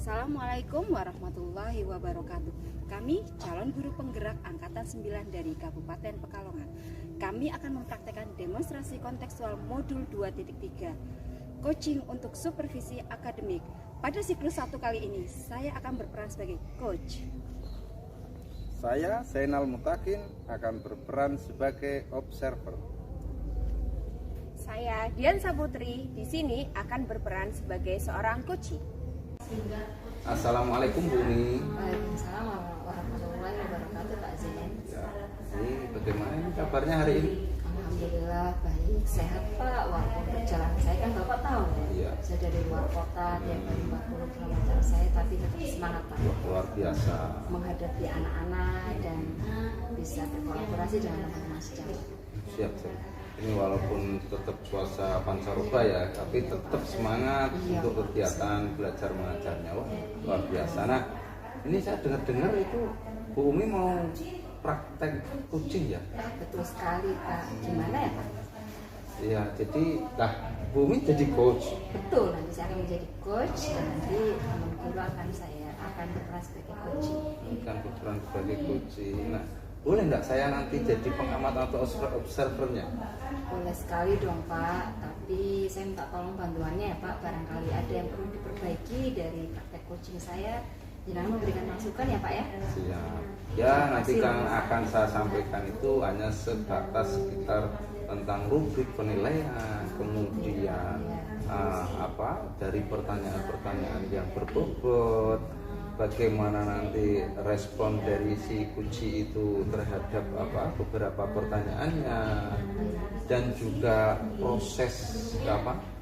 Assalamualaikum warahmatullahi wabarakatuh. Kami calon guru penggerak angkatan 9 dari Kabupaten Pekalongan. Kami akan mempraktekkan demonstrasi kontekstual modul 2.3 coaching untuk supervisi akademik. Pada siklus 1 kali ini saya akan berperan sebagai coach. Saya Zainal Mutakin akan berperan sebagai observer. Saya Dian Saputri di sini akan berperan sebagai seorang coach. Assalamualaikum Bu Umi. Waalaikumsalam warahmatullahi wabarakatuh Pak Zain. Ya, ini bagaimana ini kabarnya hari ini? Alhamdulillah baik, sehat Pak. Walaupun perjalanan saya kan Bapak tahu Iya. saya dari luar kota tiap hari 40 km saya, tapi tetap semangat Pak. Luar biasa. Menghadapi anak-anak dan bisa berkolaborasi dengan teman-teman sejauh. Siap. Ini walaupun tetap puasa pancaroba ya, tapi tetap semangat untuk kegiatan belajar mengajarnya. Wah, luar biasa. Nah, ini saya dengar-dengar itu Bu Umi mau praktek coaching ya? Betul sekali Pak. Gimana ya Pak? Iya, jadi Bu Umi jadi coach. Betul, nanti saya akan menjadi coach dan nanti teman guru akan berperan sebagai coach. Akan berperan sebagai coaching. Nah, boleh nggak saya nanti jadi pengamat atau observernya? Boleh sekali dong Pak, tapi saya minta tolong bantuannya ya Pak. Barangkali ada yang perlu diperbaiki dari praktek coaching saya. Jangan memberikan masukan ya Pak ya. Siap. Ya, nanti kan akan saya sampaikan itu hanya sebatas sekitar tentang rubrik penilaian, kemudian dari pertanyaan-pertanyaan yang berbobot, bagaimana nanti respon dari si kunci itu terhadap beberapa pertanyaannya, dan juga proses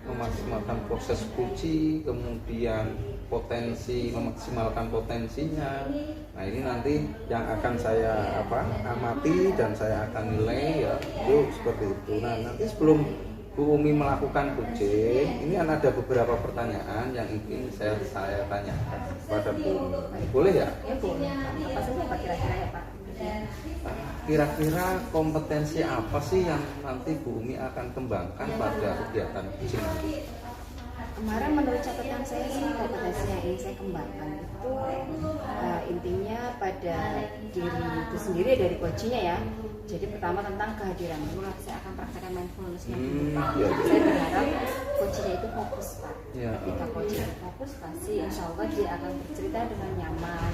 memaksimalkan proses kunci, kemudian memaksimalkan potensinya. Nah, ini nanti yang akan saya amati dan saya akan nilai ya, itu seperti itu. Nah, nanti sebelum Bu Umi melakukan coaching, ini kan ada beberapa pertanyaan yang ingin saya tanyakan kepada Bu Umi. Boleh ya? Ya boleh. Apa saja Pak kira-kira ya Pak? Kira-kira kompetensi apa sih yang nanti Bu Umi akan kembangkan pada kegiatan coaching nanti? Kemarin menurut catatan saya sih kompetensi yang ingin saya kembangkan itu intinya pada diri itu sendiri dari coachnya ya. Jadi pertama tentang kehadiran. Dulu saya akan praktekkan mindfulness-nya dulu Pak. Saya berharap coachnya itu fokus Pak. Ketika coachnya fokus pasti insya Allah dia akan bercerita dengan nyaman,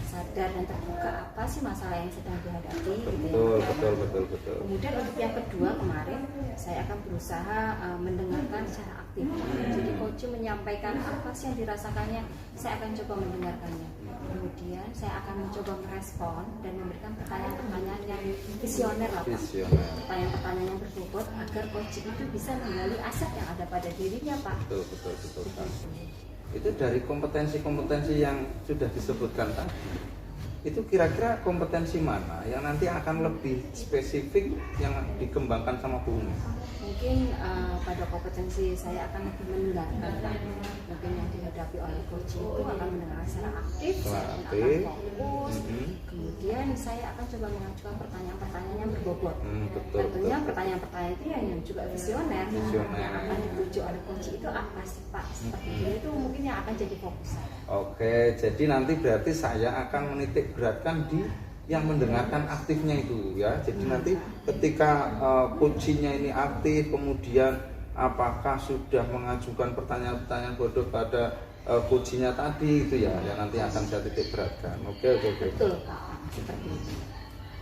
sadar dan terbuka apa sih masalah yang sedang dihadapi. Betul. Kemudian untuk yang kedua kemarin saya akan berusaha mendengarkan secara aktif. Jadi coach menyampaikan apa sih yang dirasakannya, saya akan coba mendengarkannya. Kemudian saya akan mencoba merespon dan memberikan pertanyaan-pertanyaan yang visioner lah Pak. Pertanyaan-pertanyaan yang berbobot agar coach itu bisa menggali aset yang ada pada dirinya Pak. Betul. Itu dari kompetensi-kompetensi yang sudah disebutkan tadi, itu kira-kira kompetensi mana yang nanti akan lebih spesifik yang dikembangkan sama Bu Umi? Mungkin pada kompetensi saya akan lebih mendengarkan. Mungkin yang dihadapi oleh coach itu akan mendengar secara aktif, saya akan fokus. Kemudian saya akan coba mengajukan pertanyaan-pertanyaan yang berbobot. Tentunya pertanyaan-pertanyaan itu yang juga visioner. Yang akan dituju oleh coach itu apa sih Pak? Seperti itu mungkin yang akan jadi fokus saya. Oke, jadi nanti berarti saya akan menitik beratkan di yang mendengarkan aktifnya itu ya. Jadi nanti ketika coachnya ini aktif, kemudian apakah sudah mengajukan pertanyaan-pertanyaan bodoh pada coachnya tadi itu ya, yang nanti akan saya titik beratkan. Oke. Betul Pak, seperti itu.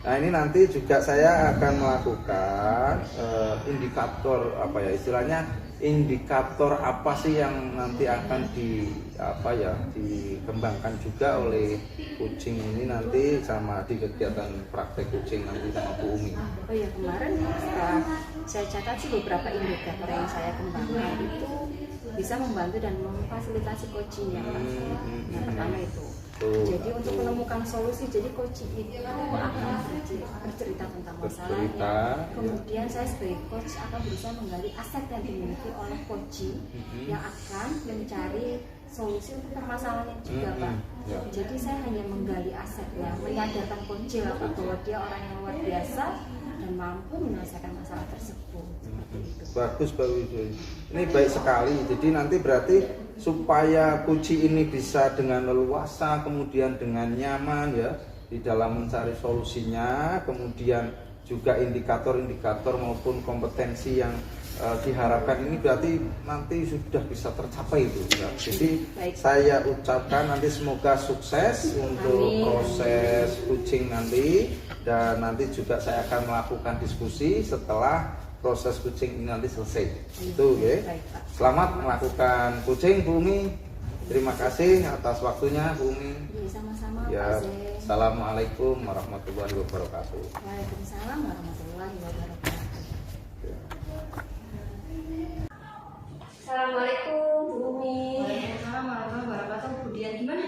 Nah, ini nanti juga saya akan melakukan indikator istilahnya indikator apa sih yang nanti akan dikembangkan juga oleh kucing ini nanti sama di kegiatan praktek kucing nanti sama Bu Umi? Oh ya, kemarin setelah saya catat sih beberapa indikator yang saya kembangkan itu bisa membantu dan memfasilitasi coaching ya. Yang pertama itu. Jadi untuk menemukan solusi, jadi coaching itu akan bercerita tentang masalahnya. Kemudian saya sebagai coach akan berusaha menggali aset yang dimiliki oleh coaching yang akan mencari solusi untuk permasalahannya juga, Pak. Jadi saya hanya menggali asetnya, menyadarkan coaching bahwa dia orang yang luar biasa dan mampu menyelesaikan masalah tersebut. Bagus, bagus. Ini baik sekali. Jadi nanti berarti supaya kucing ini bisa dengan leluasa, kemudian dengan nyaman ya di dalam mencari solusinya, kemudian juga indikator-indikator maupun kompetensi yang diharapkan ini berarti nanti sudah bisa tercapai itu ya. Jadi saya ucapkan nanti semoga sukses untuk proses kucing nanti, dan nanti juga saya akan melakukan diskusi setelah proses kucing ini nanti selesai. Itu ya. Selamat melakukan kucing Bu Umi. Terima kasih atas waktunya Bu Umi. Sama-sama Ya. Pak Zee. Assalamualaikum warahmatullahi wabarakatuh. Waalaikumsalam warahmatullahi wabarakatuh. Assalamualaikum Bu Umi. Waalaikumsalam warahmatullahi wabarakatuh. Bu Dian gimana?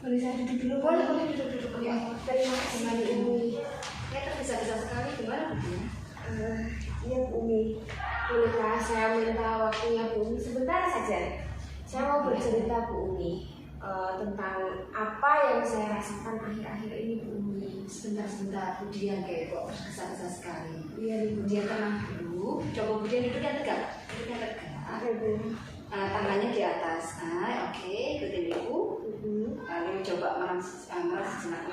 Boleh saya duduk dulu? Boleh duduk. Ya, terima kasih Bu Umi. Ya, tergesa-gesa sekali. Gimana Bu Dian? Ya Bu Umi, bolehkah saya minta waktunya Bu Umi sebentar saja? Saya mau bercerita Bu Umi tentang apa yang saya rasakan akhir-akhir ini Bu Umi. Sebentar Bu Dian, kayak kok tergesa-gesa sekali. Iya Bu Dian tenang dulu. Coba Bu Dian duduk yang tegak. Tangannya di atas. Oke, ikutin Ibu. Lalu coba merasa sejenak.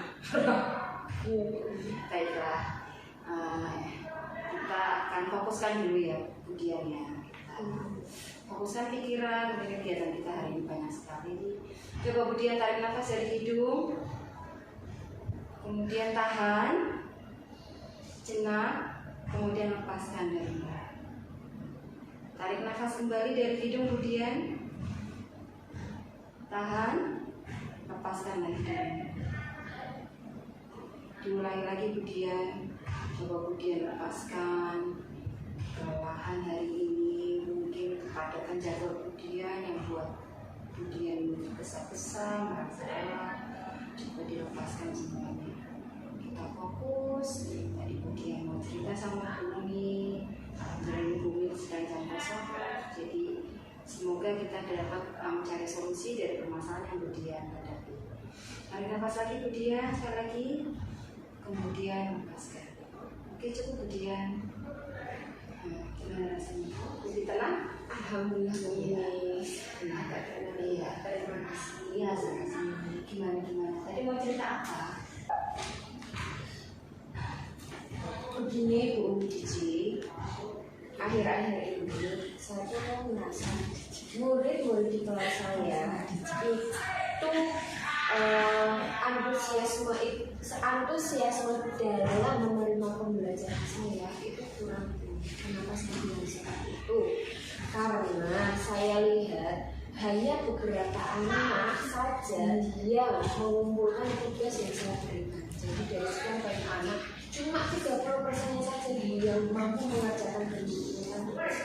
Baiklah. Kita akan fokuskan dulu ya Bu Dian ya. Fokuskan pikiran, kegiatan kita hari ini banyak sekali. Coba Bu Dian tarik nafas dari hidung, kemudian tahan sejenak, kemudian lepaskan dari mulut. Tarik nafas kembali dari hidung Bu Dian, tahan, lepaskan lagi dari mulut. Dimulai lagi Bu Dian. Coba Bu Dian lepaskan perlahan hari ini. Mungkin kepadatan jadwal Bu Dian yang buat Bu Dian tergesa-gesa, merasa lelah. Coba dilepaskan semuanya. Kita fokus. Tadi Bu Dian mau cerita sama Bu Umi. Alhamdulillah Bu Umi sedang jam kosong. Jadi semoga kita dapat mencari solusi dari permasalahan yang Bu Dian hadapi. Tarik nafas lagi Bu Dian, sekali lagi. Kemudian lepaskan. Oke, cukup Bu Dian. Gimana rasanya? Jadi tenang? Alhamdulillah Bu Umi. Iya, terima kasih. Iya, sama-sama. Gimana? Tadi mau cerita apa? Begini Bu Umi Cici, akhir-akhir ini saya tuh merasa murid-murid di kelas saya itu antusiasme dalam menerima pembelajaran saya itu kurang. Kenapa saya bilang seperti itu? Karena saya lihat hanya beberapa anak saja yang mengumpulkan tugas yang saya berikan. Jadi dari sekian banyak anak, cuma 30% saja yang mampu mengerjakan pendidikan tugas.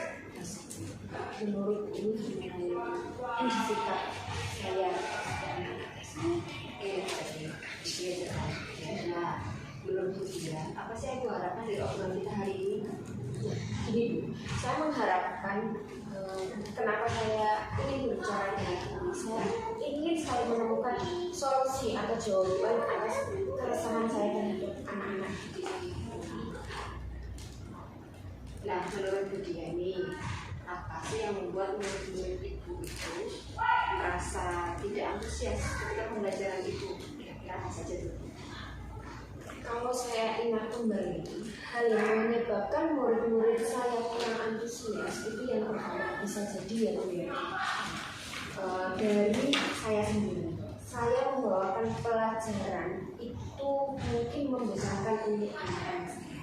Menurut ini sikap saya. Belum ujian. Apa sih yang aku harapkan dari obrolan kita hari ini? Jadi saya mengharapkan kenapa saya ingin berbicara dengan ini. Saya ingin sekali menemukan solusi atau jawaban atas keresahan saya terhadap anak-anak di sini. Nah, menurut Bu Dian nih, apa sih yang membuat murid-murid Ibu itu merasa tidak antusias ketika pembelajaran Ibu? Kira-kira apa saja dulu? Kalau saya ingat kembali, hal yang menyebabkan murid-murid saya kurang antusias itu yang pertama bisa jadi yang dari saya sendiri. Saya membawakan pelajaran itu mungkin membesarkan untuk anak-anak saya.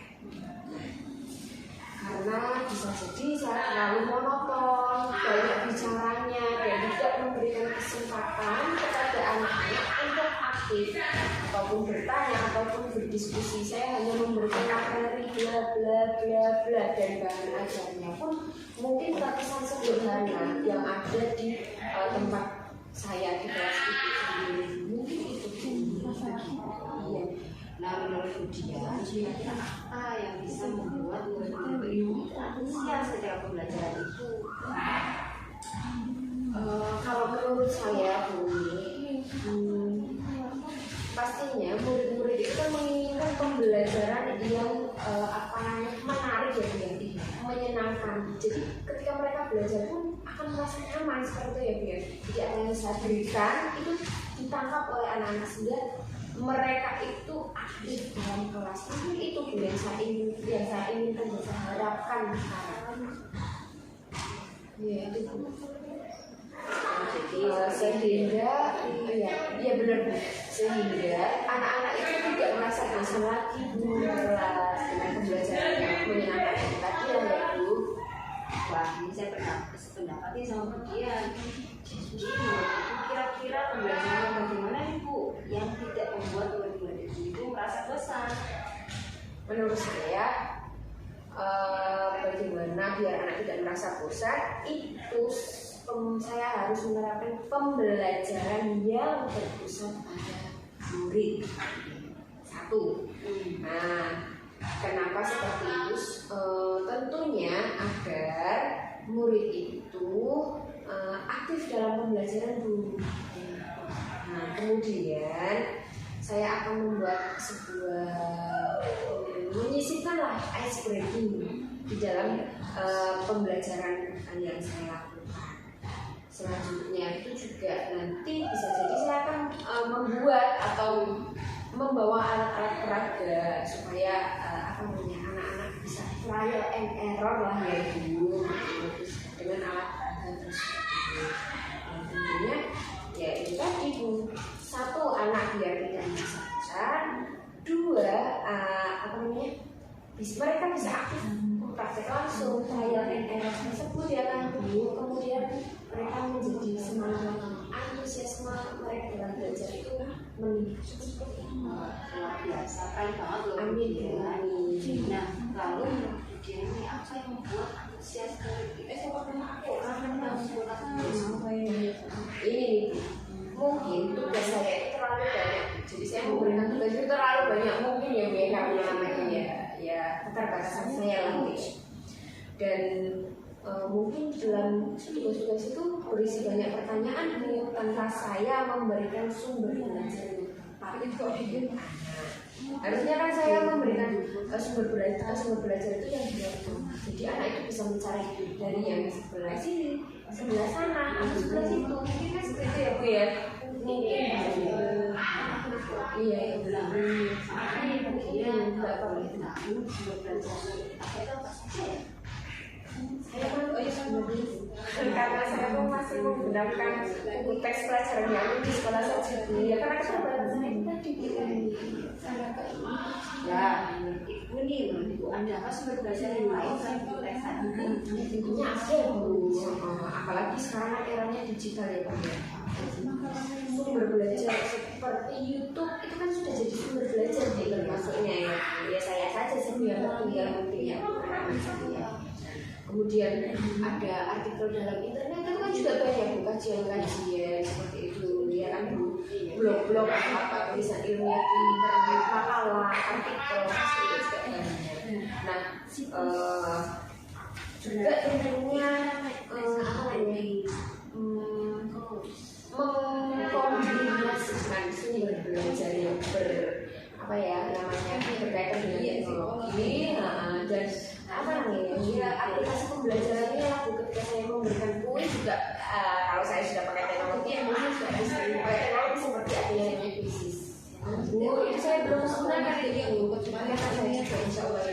Karena di bisa jadi saya terlalu monoton, banyak bicaranya, dan tidak memberikan kesempatan kepada anak-anak untuk aktif ataupun bertanya ataupun berdiskusi. Saya hanya memberikan materi bla bla bla bla, dan bahan ajarnya pun mungkin terkesan sederhana yang ada di tempat saya di kelas itu sendiri. Mungkin itu iya. Nah, menurut Budian, kira-kira apa yang bisa membuat murid-murid itu antusias ketika pembelajaran itu? Kalau menurut saya, Bu, pastinya murid-murid itu kan menginginkan pembelajaran yang menarik ya, menyenangkan. Jadi ketika mereka belajar pun akan merasa nyaman seperti itu ya, biar jadi apa yang saya berikan itu ditangkap oleh anak-anak sehingga mereka itu aktif dalam kelas. Mungkin itu Bu yang saya inginkan dan saya harapkan sekarang. Ya itu Bu. Sehingga ya benar Bu, sehingga anak-anak itu tidak merasa bosan lagi Bu kelas dengan pembelajaran yang menyenangkan tadi ya Bu. Wah, ini saya pendapat sama Budian. Jadi, kira-kira pembelajaran bagaimana nih Bu yang tidak membuat murid-murid itu merasa bosan? Menurut saya, bagaimana biar anak tidak merasa bosan itu saya harus menerapkan pembelajaran yang berpusat pada murid. Satu. Nah, kenapa seperti itu? Tentunya agar murid itu aktif dalam pembelajaran Bu. Nah, kemudian saya akan membuat sebuah menyisipkanlah ice breaking di dalam pembelajaran yang saya lakukan. Selanjutnya itu juga nanti bisa jadi saya akan membuat atau membawa alat-alat peraga supaya anak-anak bisa trial and error lah ya Bu dengan alat peraga tersebut. Tentunya ya itu tadi Bu, satu anak biar tidak merasa bosan, dua mereka bisa aktif praktek langsung trial and error tersebut ya kan Bu. Kemudian mereka menjadi semangat, antusiasme mereka dalam belajar itu meningkat. Luar biasa, keren banget loh. Amin. Nah, kalau menurut Budian ini apa yang membuat antusias ini mungkin tugas saya itu terlalu banyak, jadi saya memberikan tugas itu terlalu banyak mungkin ya Bu, karena namanya ya keterbatasan saya lah dan mungkin dalam tugas-tugas itu berisi banyak pertanyaan Bu, tanpa saya memberikan sumber belajar yang tepat itu harusnya kan saya memberikan sumber belajar itu yang direktur. Jadi anak itu bisa mencari dari yang sebelah sini, sebelah sana, atau sebelah situ. Mungkin kan seperti itu ya Bu ya. Mungkin iya benar. Ini Budian nggak boleh tahu sumber belajar apa saja ya? Saya kan karena saya pun masih menggunakan buku teks pelajaran yang di sekolah saja ya, karena keterbatasan itu tadi ya Ibu nih, menurut Ibu ada apa sumber belajar yang lain selain buku teks tadi? tentunya ada Bu, apalagi sekarang eranya digital ya Bu. Sumber belajar seperti YouTube itu kan sudah jadi sumber belajar maksudnya ya saya saja sih yang tinggal ya. Kemudian ada artikel dalam internet itu kan juga banyak Bu, kajian-kajian seperti itu ya kan Bu, blog-blog apa tulisan ilmiah di internet, makalah, artikel itu juga banyak. Nah, juga tentunya mengkombinasikan sumber belajar yang berkaitan dengan teknologi dan aplikasi pembelajarannya ketika saya memberikan kuis juga kalau saya sudah pakai teknologi yang mungkin sudah bisa pakai teknologi seperti adanya kuisis Bu, itu saya belum menggunakan itu kecuali saya juga insya Allah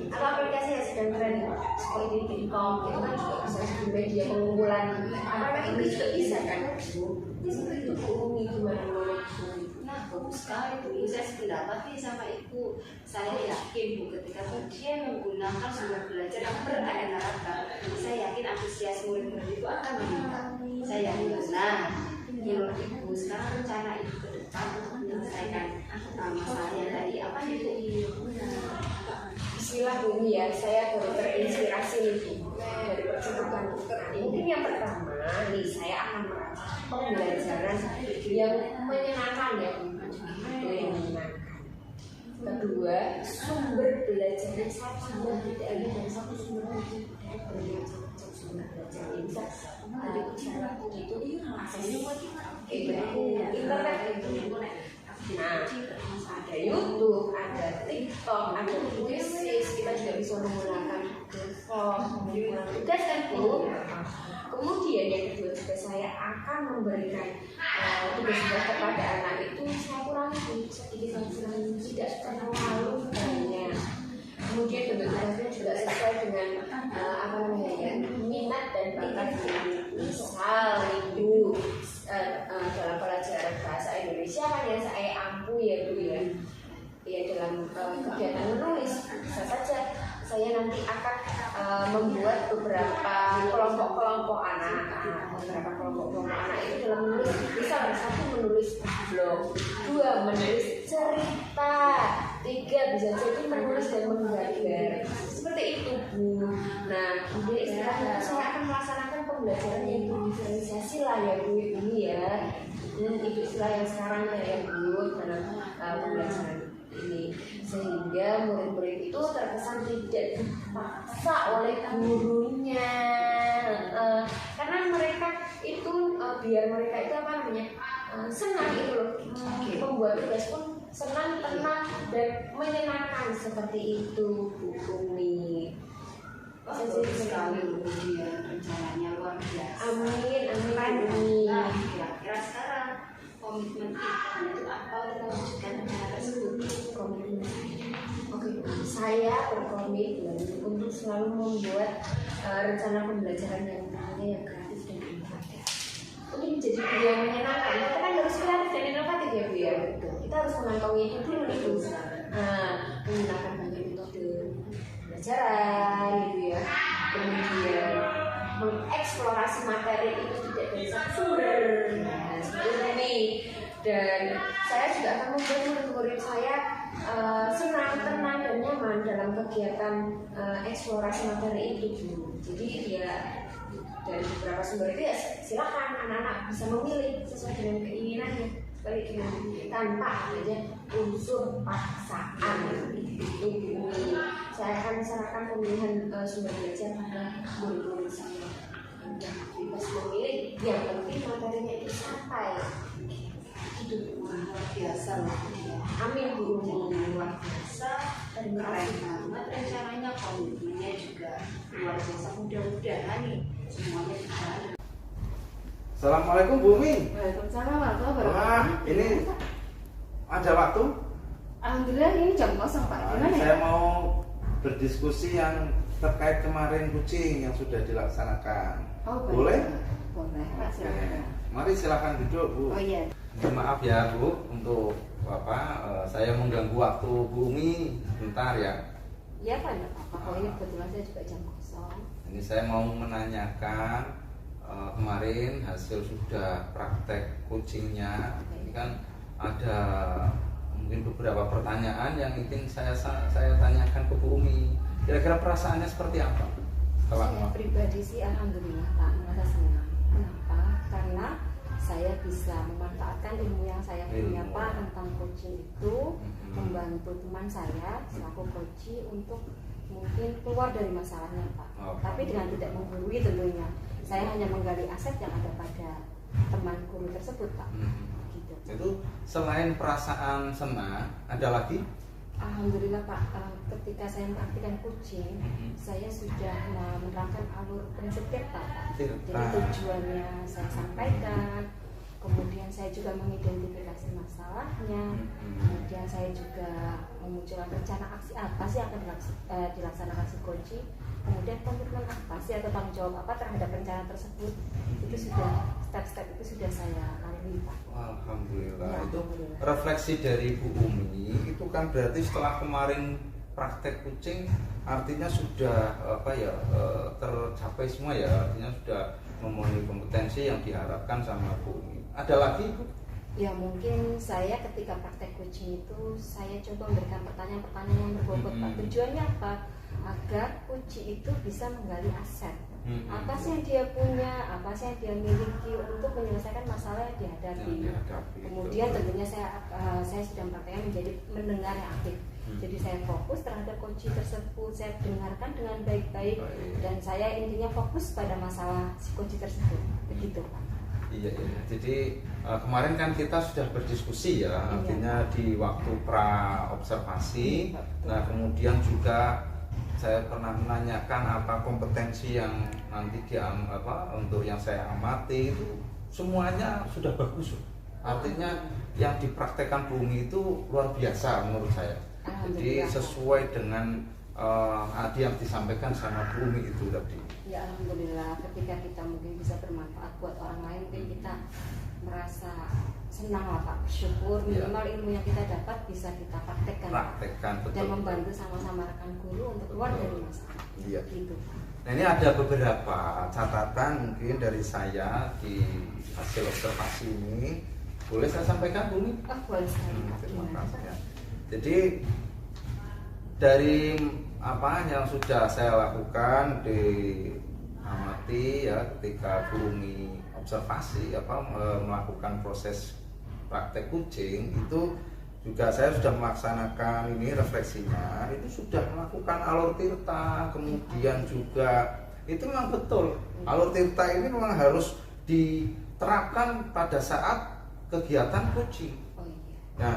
atau aplikasi yang sedang tren seperti TikTok itu kan juga bisa di media pengumpulan apakah ini juga bisa kan Bu? Ini seperti itu Bu, gimana menurut Bu? Nah, bagus sekali Bu. Saya sependapat nih sama Ibu. Saya yakin Bu, ketika dia menggunakan sumber belajar yang beraneka ragam yakin antusias murid-murid itu akan meningkat. Saya yakin. Nah, menurut Ibu sekarang rencana Ibu ke depan untuk menyelesaikan masalah yang tadi apa itu? Bismillah Bu ya, saya baru terinspirasi nih Bu dari percetakan dokter. Mungkin yang pertama nih saya akan merancang pembelajaran yang menyenangkan ya Bu, itu yang menyenangkan. Kedua, sumber belajarnya sama, tidak ada dari satu sumber lagi, bermacam-macam sumber belajar. Bisa ada cara itu aksesnya internet itu. Nah, ada YouTube, ada TikTok, ada Publicis, kita juga bisa menggunakan Google Form, menggunakan tugas kan Bu. Kemudian yang kedua juga saya akan memberikan tugas-tugas kepada anak itu saya kurangi sedikit tidak terlalu banyak. Kemudian bentuk-bentuknya juga sesuai dengan minat dan bakat. Misal Ibu dalam pelajaran bahasa Indonesia kan yang saya ampu ya Bu ya. Ya dalam kegiatan menulis bisa saja saya nanti akan membuat beberapa kelompok-kelompok anak. Beberapa kelompok-kelompok anak itu dalam menulis bisa satu menulis blog, dua menulis cerita, tiga bisa jadi menulis dan menggambar. Seperti itu Bu. Nah, kemudian istilahnya saya akan melaksanakan pembelajaran yang berdifferensiasi lah ya Bu ini ya. Itu istilah yang sekarang ya Bu dalam pembelajaran ini, sehingga murid-murid itu terkesan tidak dipaksa oleh gurunya, karena mereka itu biar mereka itu apa namanya senang itu loh, membuat tugas pun senang, tenang dan menyenangkan seperti itu Bu Umi. Bagus sekali kemudian rencananya luar biasa. Amin, amin. Nah, kira-kira sekarang komitmen kita itu apa untuk mewujudkan rencana tersebut? Komitmen. Oke, saya berkomitmen untuk selalu membuat rencana pembelajaran yang kreatif dan inovatif. Untuk menjadi guru yang menyenangkan, kita kan harus kreatif dan inovatif ya Bu ya. Kita harus mengantongi itu dulu itu. Menggunakan banyak metode pembelajaran gitu ya. Kemudian mengeksplorasi materi itu tidak dari satu sumber. Nah, seperti ini. Dan saya juga akan membuat murid-murid saya senang, tenang dan nyaman dalam kegiatan eksplorasi materi itu. Jadi ya dari beberapa sumber itu ya silakan anak-anak bisa memilih sesuai dengan keinginannya, seperti dengan tanpa adanya unsur paksaan. Itu ini saya akan serahkan pemilihan sumber belajar pada murid-murid saya. Yang bebas memilih, yang penting materinya itu sampai. Itu luar biasa loh. Amin Bu. Luar biasa, terima kasih banget rencananya, komitmennya juga luar biasa. Mudah-mudahan nih semuanya berjalan. Assalamualaikum Bu Umi. Waalaikumsalam warahmatullahi Wah, wabarakatuh. ini ada waktu? Alhamdulillah ini jam kosong Pak. Gimana ya? Saya mau berdiskusi yang terkait kemarin kucing yang sudah dilaksanakan. Oh, baik. Boleh? Boleh Pak, silakan. Mari silakan duduk Bu. Oh iya. Maaf ya Bu untuk saya mengganggu waktu Bu Umi sebentar ya. Iya Pak, enggak apa-apa. Oh ini kebetulan saya juga jam kosong. Ini saya mau menanyakan kemarin hasil sudah praktek kucingnya. Ini kan ada mungkin beberapa pertanyaan yang ingin saya tanyakan ke Bu Umi. Kira-kira perasaannya seperti apa setelah Saya pribadi sih alhamdulillah Pak, merasa senang. Kenapa? Karena saya bisa memanfaatkan ilmu yang saya punya Pak tentang coaching itu, membantu teman saya selaku coach untuk mungkin keluar dari masalahnya Pak. Tapi dengan tidak menggurui tentunya. Saya hanya menggali aset yang ada pada teman guru tersebut Pak. Gitu. Itu selain perasaan senang, ada lagi? Alhamdulillah Pak, ketika saya mengaktifkan coaching, saya sudah menerangkan alur prinsip Pak. Jadi tujuannya saya sampaikan, kemudian saya juga mengidentifikasi masalahnya, kemudian saya juga memunculkan rencana aksi apa sih yang akan dilaksanakan si coaching, kemudian komitmen apa sih atau tanggung jawab apa terhadap rencana tersebut. Itu sudah step-step itu sudah saya lalui Pak. Alhamdulillah. Ya, itu alhamdulillah. refleksi dari Bu Umi itu kan berarti setelah kemarin praktek kucing artinya sudah tercapai semua ya, artinya sudah memenuhi kompetensi yang diharapkan sama Bumi. Ada lagi Bu? Ya mungkin saya ketika praktek coaching itu saya coba memberikan pertanyaan-pertanyaan yang berbobot Pak. Tujuannya apa? Agar coach itu bisa menggali aset. Apa sih yang dia punya, apa sih yang dia miliki untuk menyelesaikan masalah yang dihadapi. Kemudian tentunya saya sudah mempraktekkan menjadi mendengar yang aktif. Jadi saya fokus terhadap coach tersebut, saya dengarkan dengan baik-baik dan saya intinya fokus pada masalah si coach tersebut. Begitu Pak. Iya. Jadi kemarin kan kita sudah berdiskusi ya, artinya di waktu pra observasi. Nah kemudian juga saya pernah menanyakan apa kompetensi yang nanti untuk yang saya amati itu semuanya sudah bagus. Artinya yang dipraktekkan Bumi itu luar biasa menurut saya. Jadi sesuai dengan yang disampaikan sama Bumi itu tadi. Ya alhamdulillah, ketika kita mungkin bisa bermanfaat buat orang lain, mungkin kita merasa senang lah Pak, bersyukur minimal ilmu yang kita dapat bisa kita praktekkan betul. Dan membantu sama-sama rekan guru untuk keluar dari masalah. Iya. Gitu. Nah ini ada beberapa catatan mungkin dari saya di hasil observasi ini. Boleh saya sampaikan Bumi? Boleh sekali. Terima kasih ya. Jadi dari apa yang sudah saya lakukan di amati ya ketika Bumi observasi melakukan proses praktek kucing itu juga saya sudah melaksanakan ini refleksinya, itu sudah melakukan alur tirta, kemudian juga itu memang betul alur tirta ini memang harus diterapkan pada saat kegiatan kucing. Nah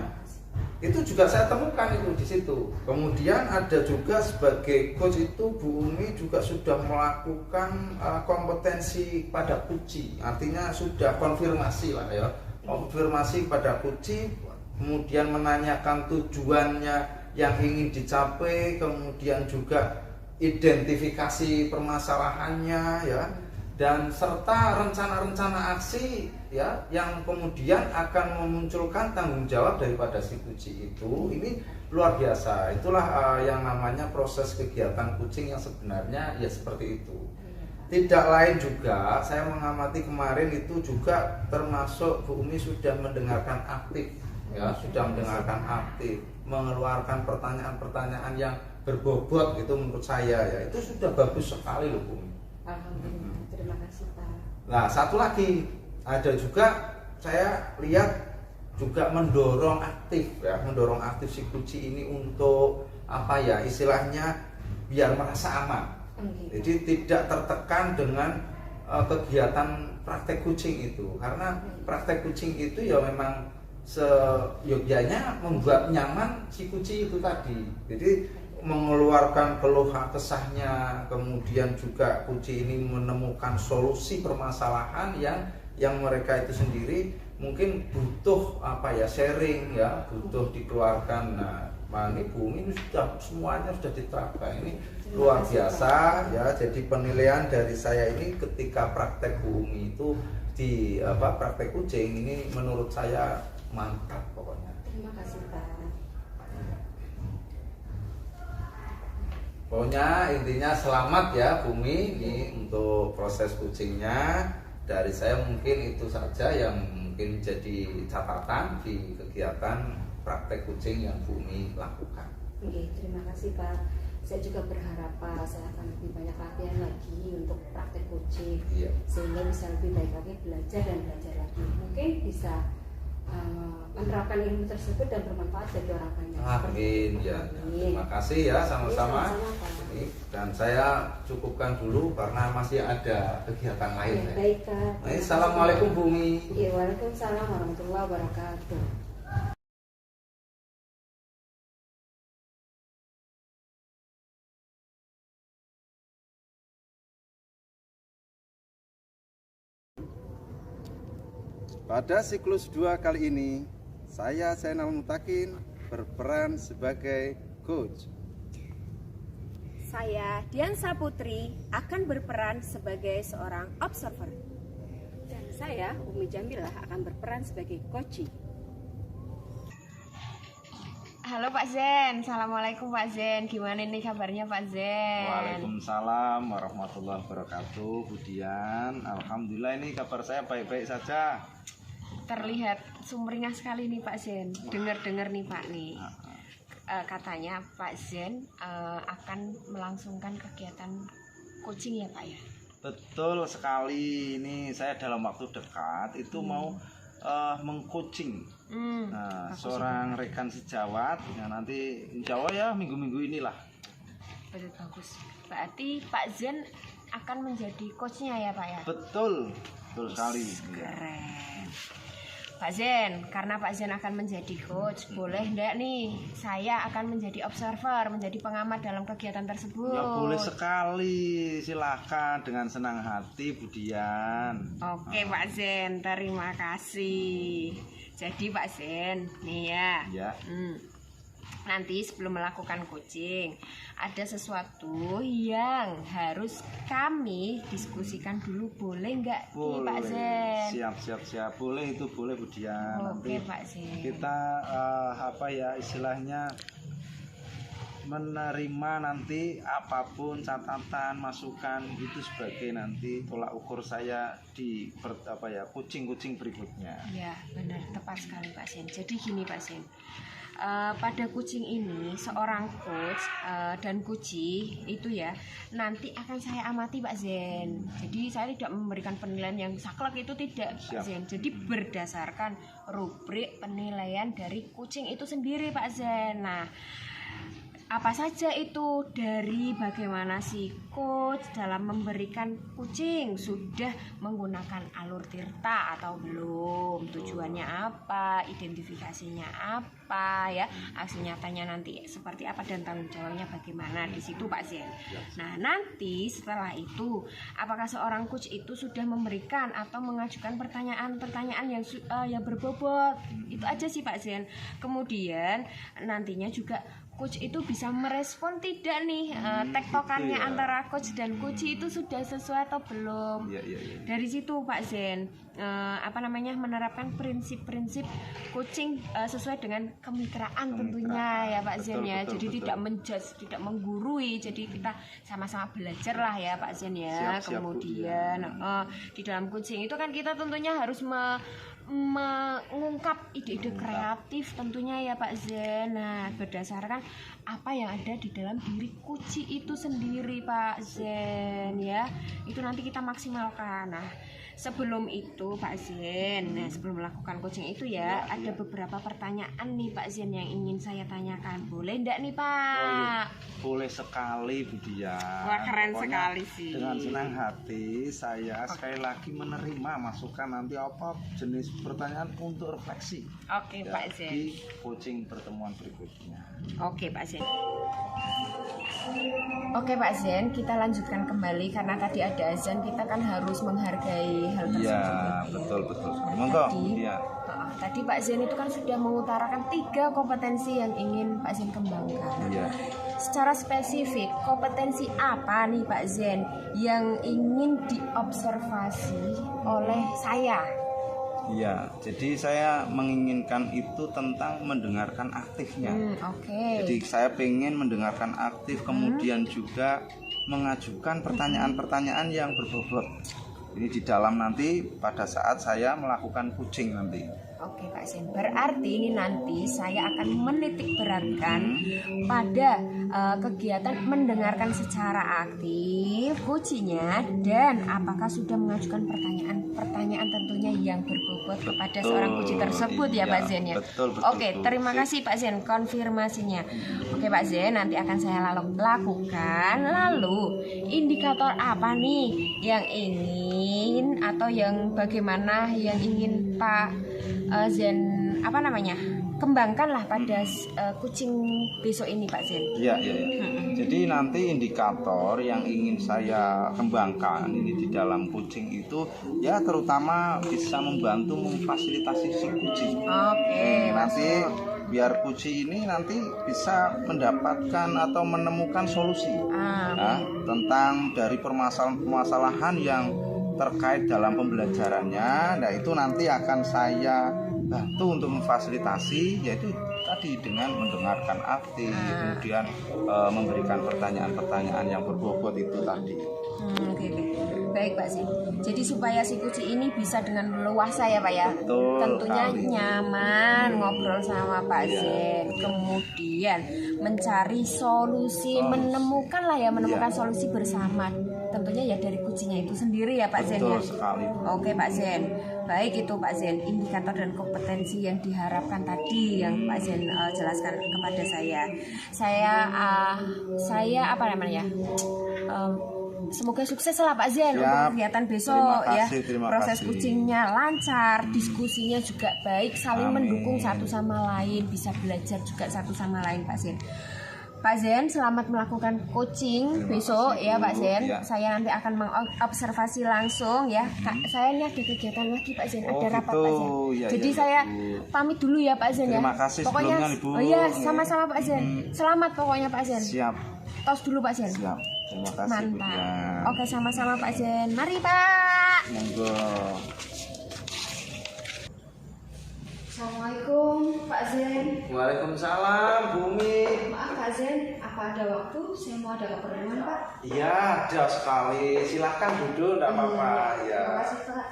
itu juga saya temukan itu di situ. Kemudian ada juga sebagai coach itu Bu Umi juga sudah melakukan kompetensi pada kucing, artinya sudah konfirmasi lah ya, konfirmasi pada kucing, kemudian menanyakan tujuannya yang ingin dicapai, kemudian juga identifikasi permasalahannya ya, dan serta rencana-rencana aksi ya yang kemudian akan memunculkan tanggung jawab daripada si kucing itu. Ini luar biasa. Itulah yang namanya proses kegiatan kucing yang sebenarnya ya seperti itu. Tidak lain juga saya mengamati kemarin itu juga termasuk Bu Umi sudah mendengarkan aktif ya, sudah mendengarkan aktif, mengeluarkan pertanyaan-pertanyaan yang berbobot itu menurut saya ya itu sudah bagus sekali loh Bu Umi. Alhamdulillah, terima kasih Pak. Nah satu lagi ada juga saya lihat juga mendorong aktif si kucing ini untuk apa ya istilahnya biar merasa aman. Jadi tidak tertekan dengan kegiatan praktek kucing itu, karena praktek kucing itu ya memang seyogyanya membuat nyaman si kucing itu tadi. Jadi mengeluarkan keluh kesahnya, kemudian juga kucing ini menemukan solusi permasalahan yang mereka itu sendiri mungkin butuh sharing ya, butuh dikeluarkan. Nah ini Bumi ini sudah semuanya sudah diterapkan, ini luar biasa ya. Jadi penilaian dari saya ini ketika praktek Bumi itu di praktek kucing ini menurut saya mantap pokoknya. Terima kasih Pak. Pokoknya intinya selamat ya Bumi ini untuk proses kucingnya. Dari saya mungkin itu saja yang mungkin jadi catatan di kegiatan praktek kucing yang Bumi lakukan. Oke, terima kasih Pak. Saya juga berharap Pak saya akan lebih banyak latihan lagi untuk praktek kucing, sehingga bisa lebih baik lagi belajar lagi. Mungkin bisa menerapkan ilmu tersebut dan bermanfaat bagi orang banyak. Amin ya. Terima kasih ya sama-sama. Dan saya cukupkan dulu karena masih ada kegiatan lain. Baik Kak. Assalamualaikum Bumi. Waalaikumsalam warahmatullahi wabarakatuh. Pada siklus 2 kali ini, saya Zainal Mutakin berperan sebagai coach. Saya Diansa Putri akan berperan sebagai seorang observer. Dan saya Umi Jamilah akan berperan sebagai coach. Halo Pak Zen, Assalamualaikum Pak Zen. Gimana nih kabarnya Pak Zen? Waalaikumsalam warahmatullahi wabarakatuh. Budian, alhamdulillah ini kabar saya baik-baik saja. Terlihat sumringah sekali nih Pak Zen. Dengar-dengar nih Pak nih. Katanya Pak Zen akan melangsungkan kegiatan coaching ya Pak ya? Betul sekali. Ini saya dalam waktu dekat itu mau mengcoaching seorang rekan sejawat yang nanti insya Allah ya minggu-minggu inilah. Betul, bagus. Berarti Pak Zen akan menjadi coachnya ya Pak ya? Betul sekali. Keren. Pak Zen, karena Pak Zen akan menjadi coach, boleh enggak nih saya akan menjadi observer, menjadi pengamat dalam kegiatan tersebut? Ya boleh sekali, silahkan dengan senang hati Budian. Oke Pak Zen, terima kasih. Jadi Pak Zen, nih ya. Nanti sebelum melakukan coaching ada sesuatu yang harus kami diskusikan dulu, boleh nggak nih Pak Zen? Siap. Boleh itu boleh Budian. Oke Nanti Pak Zen. kita istilahnya menerima nanti apapun catatan masukan itu sebagai nanti tolak ukur saya di coaching berikutnya. Ya benar, tepat sekali Pak Zen. Jadi gini Pak Zen, pada coaching ini seorang coach dan coachee itu ya nanti akan saya amati Pak Zen. Jadi saya tidak memberikan penilaian yang saklek, itu tidak Pak Zen. Jadi berdasarkan rubrik penilaian dari coaching itu sendiri Pak Zen. Nah, apa saja itu, dari bagaimana si coach dalam memberikan coaching, sudah menggunakan alur tirta atau belum, tujuannya apa, identifikasinya apa ya, aksi nyatanya nanti seperti apa, dan tanggung jawabnya bagaimana di situ Pak Zen. Nah, nanti setelah itu apakah seorang coach itu sudah memberikan atau mengajukan pertanyaan-pertanyaan yang berbobot, itu aja sih Pak Zen. Kemudian nantinya juga coach itu bisa merespon tidak nih tektokannya antara coach dan coachee itu sudah sesuai atau belum. Dari situ Pak Zen menerapkan prinsip-prinsip coaching sesuai dengan kemitraan tentunya ya Pak Zen ya. Jadi tidak menjudge, tidak menggurui, jadi kita sama-sama belajar lah ya Pak Zen ya. Kemudian di dalam coaching itu kan kita tentunya harus mengungkap ide-ide kreatif tentunya ya Pak Zen. Nah, berdasarkan apa yang ada di dalam diri coachee itu sendiri Pak Zen ya, itu nanti kita maksimalkan. Nah, sebelum itu Pak Zen, sebelum melakukan coaching itu ya, ada beberapa pertanyaan nih Pak Zen yang ingin saya tanyakan. Boleh enggak nih Pak? Boleh sekali Budian. Wah, keren Pokoknya sekali sih. dengan senang hati saya sekali lagi menerima masukan nanti apa jenis pertanyaan untuk refleksi. Oke Pak Zen. Di coaching pertemuan berikutnya. Oke Pak Zen. Oke Pak Zen, kita lanjutkan kembali karena tadi ada azan, kita kan harus menghargai hal tersebut. Iya, betul. Monggo. Tadi Pak Zen itu kan sudah mengutarakan 3 kompetensi yang ingin Pak Zen kembangkan. Iya. Secara spesifik, kompetensi apa nih Pak Zen yang ingin diobservasi oleh saya? Iya, jadi saya menginginkan itu tentang mendengarkan aktifnya. Jadi saya pengen mendengarkan aktif, kemudian juga mengajukan pertanyaan-pertanyaan yang berbobot. Ini di dalam nanti pada saat saya melakukan coaching nanti. Oke Pak Zen, berarti ini nanti saya akan menitik beratkan pada kegiatan mendengarkan secara aktif coachingnya, dan apakah sudah mengajukan pertanyaan tentunya yang berbobot kepada seorang coaching tersebut ya Pak Zen ya. Oke, terima kasih Pak Zen konfirmasinya. Oke Pak Zen, nanti akan saya lakukan. Lalu indikator apa nih yang ingin atau yang bagaimana yang ingin Pak Zen kembangkan lah pada coaching besok ini Pak Zen. Iya. Jadi nanti indikator yang ingin saya kembangkan ini di dalam coaching itu ya terutama bisa membantu memfasilitasi si coaching. Nanti biar coaching ini nanti bisa mendapatkan atau menemukan solusi tentang dari permasalahan yang terkait dalam pembelajarannya. Nah, itu nanti akan saya bantu untuk memfasilitasi, yaitu tadi dengan mendengarkan aktif, kemudian memberikan pertanyaan-pertanyaan yang berbobot itu tadi. Oke. Baik Pak Zen. Jadi supaya si kucing ini bisa dengan leluasa ya Pak ya. Betul Tentunya sekali. nyaman ngobrol sama Pak Zen. Kemudian mencari solusi, menemukan solusi bersama. Tentunya ya dari kucingnya itu sendiri ya Pak Zen ya. Betul sekali. Oke Pak Zen. Baik itu Pak Zen, indikator dan kompetensi yang diharapkan tadi yang Pak Zen jelaskan kepada saya. Saya apa namanya? Semoga sukses lah Pak Zen untuk kegiatan besok terima proses kasih. kucingnya lancar, diskusinya juga baik, saling mendukung satu sama lain, bisa belajar juga satu sama lain Pak Zen. Pak Zen, selamat melakukan coaching besok ya Pak Zen. Ya. Saya nanti akan mengobservasi langsung ya. Saya ini ada kegiatan lagi Pak Zen, ada rapat gitu. Pak Zen. Ya, Jadi ya, saya Bu. pamit dulu ya Pak Zen ya. Terima kasih Pokoknya, sebelumnya, Bu. oh iya, sama-sama Pak Zen. Selamat pokoknya Pak Zen. Siap, Tos dulu Pak Zen. siap. Terima kasih. Mantap. Ya. Oke, sama-sama Pak Zen. Mari Pak. Monggo. Assalamualaikum Pak Zen. Waalaikumsalam Bumi. Maaf Pak Zen, apa ada waktu? Saya mau ada keperluan Pak. Iya, ada sekali. Silahkan duduk, tidak apa-apa. Ya. Terima kasih Pak.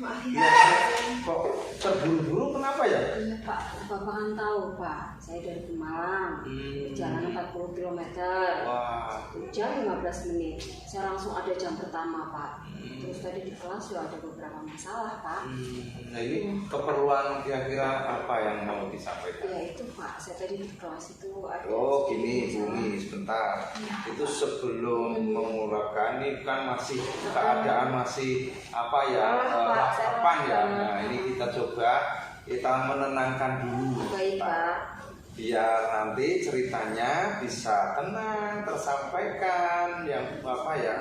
Maaf ya. Iya, kok terburu-buru kenapa ya? Iya Pak, Bapak kan tahu Pak, saya dari Pemalang, perjalanan 40 km, Wah, jam 15 menit. Saya langsung ada jam pertama Pak. Terus tadi di kelas juga ada beberapa masalah Pak. nah ini keperluan kira-kira apa yang mau disampaikan? Ya itu Pak, saya tadi di kelas itu ada. Oh gini Bumi, sebentar. Itu sebelum mengurapkan ini kan masih keadaan masih apa ya, kapan ya. Nah ini kita coba kita menenangkan dulu. Baik Pak. Biar nanti ceritanya bisa tenang tersampaikan yang apa ya.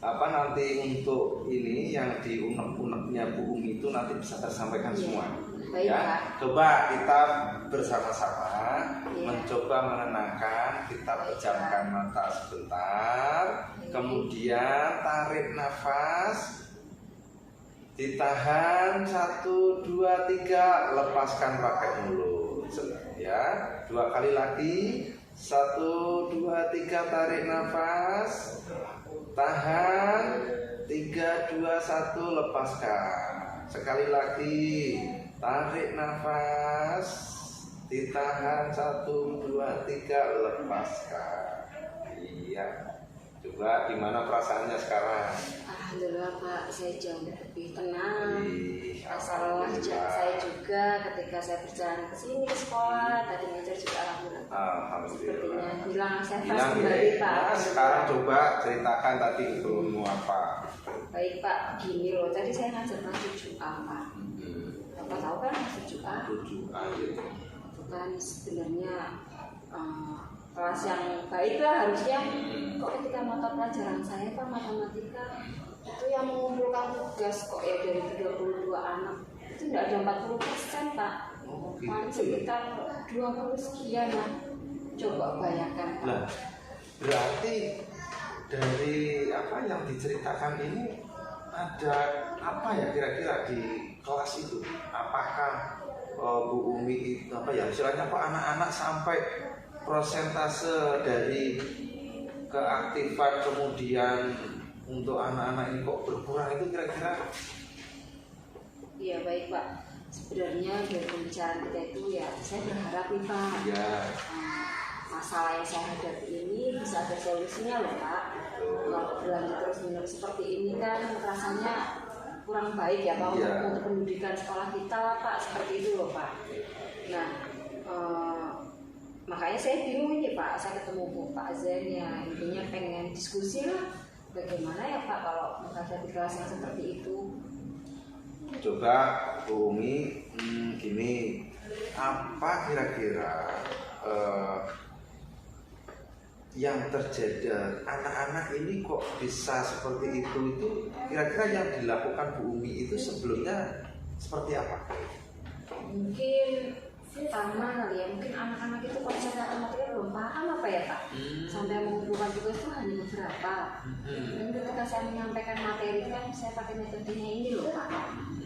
Apa nanti untuk ini yang di unek-uneknya Bu Umi itu nanti bisa tersampaikan semua. Baik, Ya, Pak. coba kita bersama-sama Iya. mencoba menenangkan. Kita pejamkan mata sebentar, kemudian tarik nafas, ditahan 1, 2, 3, lepaskan pakai mulut. Ya, 2 kali lagi. 1, 2, 3, tarik nafas, tahan, 3, 2, 1, lepaskan. Sekali lagi, tarik nafas, ditahan 1, 2, 3, lepaskan. Iya. Coba gimana perasaannya sekarang? Alhamdulillah Pak, saya jauh lebih tenang. Alhamdulillah. Saya juga ketika saya berjalan ke sini ke sekolah, tadi ngajar juga alhamdulillah. Sepertinya hilang saya Bilang kembali Pak. Nah, sekarang coba ceritakan tadi keperluanmu apa? Baik Pak, gini loh, tadi saya ngajar kelas 7A Pak. Bapak tahu kan kelas 7A? 7A gitu. Itu kan sebenarnya kelas yang baik lah harusnya. Kok ketika mata pelajaran saya Pak matematika itu yang mengumpulkan tugas kok ya dari 32 anak itu tidak ada 40% Pak. Paling sekitar 20 sekian lah. Coba bayangkan Pak. Nah, berarti dari apa yang diceritakan ini ada apa ya kira-kira di kelas itu? Apakah Bu Umi itu apa ya istilahnya Pak anak-anak sampai prosentase dari keaktifan kemudian untuk anak-anak ini kok berkurang itu kira-kira? Iya baik Pak. Sebenarnya dari pembicaraan kita itu ya saya berharap nih Pak. Ya. Masalah yang saya hadapi ini bisa ada solusinya loh Pak. Kalau berlanjut terus menerus seperti ini kan rasanya kurang baik ya Pak untuk pendidikan sekolah kita Pak seperti itu loh Pak. Nah makanya saya bingung ini Pak, saya ketemu Pak Zen ya intinya pengen diskusi lah bagaimana ya Pak kalau menghadapi kelas yang seperti itu. Coba Bu Umi gini, apa kira-kira yang terjadi anak-anak ini kok bisa seperti itu kira-kira yang dilakukan Bu Umi itu sebelumnya seperti apa? Mungkin pertama kali ya, mungkin anak-anak itu konsep matematika belum paham apa ya Pak. Sampai mengumpulkan tugas itu hanya beberapa. Dan ketika saya menyampaikan materi kan saya pakai metodenya ini loh Pak.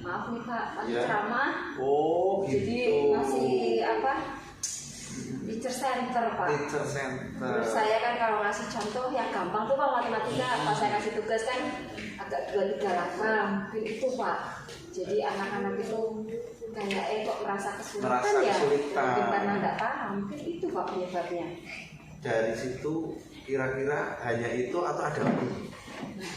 maaf nih Pak, masih Ya. ceramah. Oh gitu. Jadi masih apa? Teacher center Pak. Teacher center. Terus saya kan kalau ngasih contoh yang gampang tuh Pak matematika, pas saya kasih tugas kan agak 2-3 langkah, mungkin itu Pak. Jadi anak-anak itu kayak kok merasa kesulitan Merasa ya, kesulitan. mungkin karena nggak paham, mungkin itu Pak penyebabnya. Dari situ kira-kira hanya itu atau ada lagi?